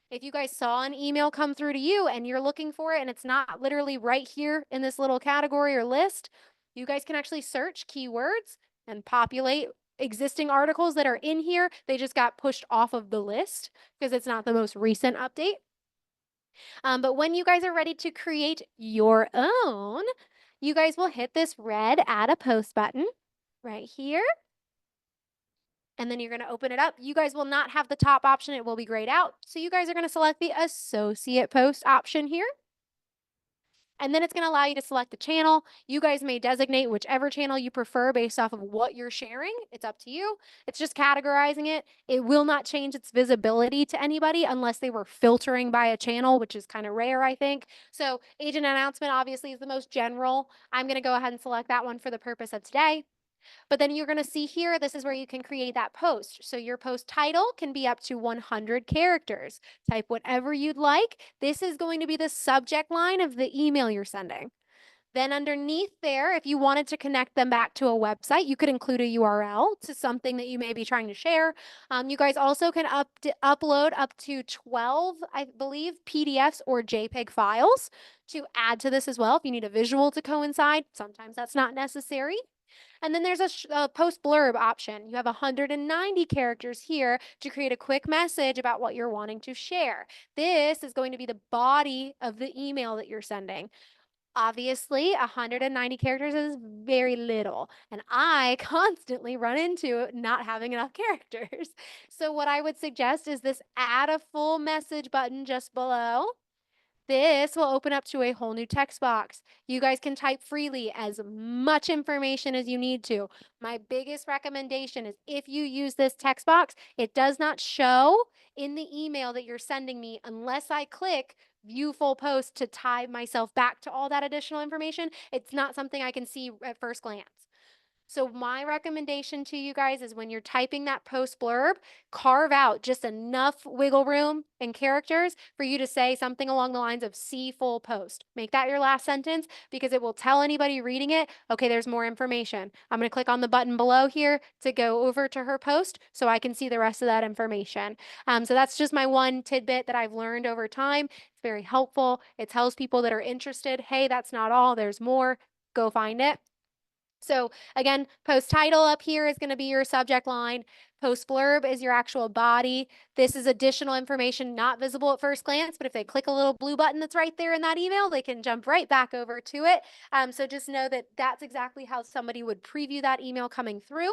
If you guys saw an email come through to you and you're looking for it and it's not literally right here in this little category or list, you guys can actually search keywords and populate existing articles that are in here. They just got pushed off of the list because it's not the most recent update. But when you guys are ready to create your own, you guys will hit this red add a post button right here. And then you're going to open it up. You guys will not have the top option. It will be grayed out. So you guys are going to select the associate post option here. And then it's going to allow you to select the channel. You guys may designate whichever channel you prefer based off of what you're sharing. It's up to you. It's just categorizing it. It will not change its visibility to anybody unless they were filtering by a channel, which is kind of rare, I think. So agent announcement obviously is the most general. I'm going to go ahead and select that one for the purpose of today. But then you're going to see here, this is where you can create that post. So your post title can be up to 100 characters. Type whatever you'd like. This is going to be the subject line of the email you're sending. Then underneath there, if you wanted to connect them back to a website, you could include a URL to something that you may be trying to share. You guys also can upload up to 12, I believe, PDFs or JPEG files to add to this as well. If you need a visual to coincide, sometimes that's not necessary. And then there's a post blurb option. You have 190 characters here to create a quick message about what you're wanting to share. This is going to be the body of the email that you're sending. Obviously, 190 characters is very little, and I constantly run into not having enough characters. So what I would suggest is this add a full message button just below. This will open up to a whole new text box. You guys can type freely as much information as you need to. My biggest recommendation is if you use this text box, it does not show in the email that you're sending me unless I click view full post to tie myself back to all that additional information. It's not something I can see at first glance. So my recommendation to you guys is when you're typing that post blurb, carve out just enough wiggle room and characters for you to say something along the lines of see full post. Make that your last sentence because it will tell anybody reading it, okay, there's more information. I'm going to click on the button below here to go over to her post so I can see the rest of that information. So that's just my one tidbit that I've learned over time. It's very helpful. It tells people that are interested, hey, that's not all, there's more. Go find it. So again, post title up here is going to be your subject line. Post blurb is your actual body. This is additional information not visible at first glance, but if they click a little blue button that's right there in that email, they can jump right back over to it. So just know that that's exactly how somebody would preview that email coming through.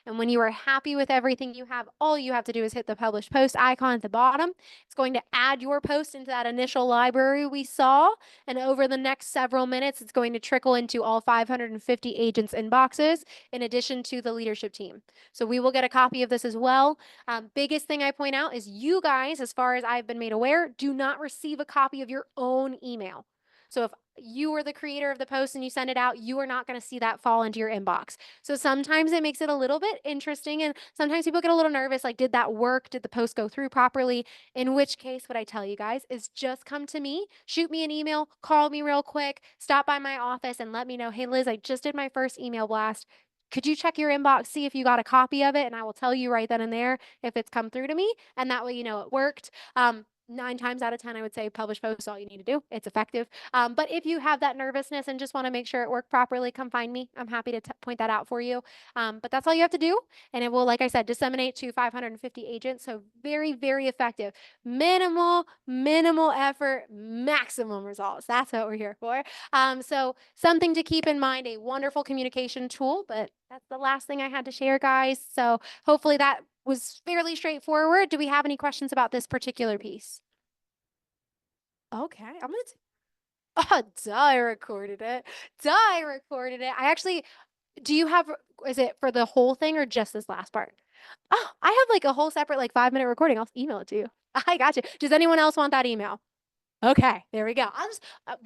And when you are happy with everything you have, all you have to do is hit the publish post icon at the bottom. It's going to add your post into that initial library we saw. And over the next several minutes, it's going to trickle into all 550 agents' inboxes in addition to the leadership team. So we will get a copy of this as well. Biggest thing I point out is you guys, as far as I've been made aware, do not receive a copy of your own email. So if you are the creator of the post and you send it out, you are not going to see that fall into your inbox. So sometimes it makes it a little bit interesting. And sometimes people get a little nervous, like, did that work? Did the post go through properly? In which case, what I tell you guys is just come to me, shoot me an email, call me real quick, stop by my office and let me know, hey, Liz, I just did my first email blast. Could you check your inbox, see if you got a copy of it? And I will tell you right then and there if it's come through to me. And that way, you know, it worked. 9 times out of 10, I would say publish post is all you need to do. It's effective. But if you have that nervousness and just want to make sure it worked properly, come find me. I'm happy to point that out for you. But that's all you have to do. And it will, like I said, disseminate to 550 agents. So very, very effective. Minimal effort, maximum results. That's what we're here for. So something to keep in mind, a wonderful communication tool, but that's the last thing I had to share, guys. So hopefully that was fairly straightforward. Do we have any questions about this particular piece? Okay, I'm gonna. Oh, duh, I recorded it. Duh, I recorded it. I actually, do you have, is it for the whole thing or just this last part? Oh, I have like a whole separate like 5-minute recording. I'll email it to you. I got you. Does anyone else want that email? Okay, there we go.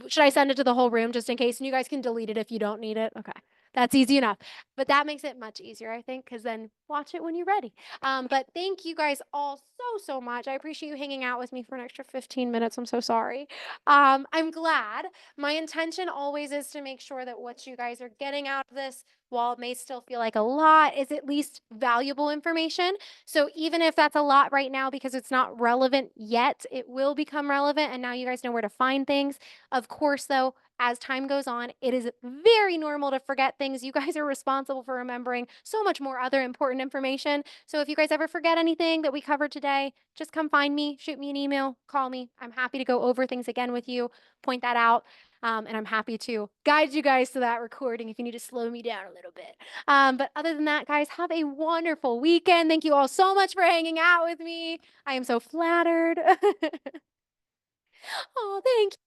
Should I send it to the whole room just in case? And you guys can delete it if you don't need it. Okay, that's easy enough. But that makes it much easier, I think, because then watch it when you're ready. But thank you guys all so much. I appreciate you hanging out with me for an extra 15 minutes. I'm so sorry. I'm glad. My intention always is to make sure that what you guys are getting out of this, while it may still feel like a lot, is at least valuable information. So even if that's a lot right now because it's not relevant yet, it will become relevant. And now you guys know where to find things. Of course, though, as time goes on, it is very normal to forget things. You guys are responsible for remembering so much more other important information. So if you guys ever forget anything that we covered today, just come find me, shoot me an email, call me. I'm happy to go over things again with you, point that out. And I'm happy to guide you guys to that recording if you need to slow me down a little bit. But other than that, guys, have a wonderful weekend. Thank you all so much for hanging out with me. I am so flattered. Oh, thank you.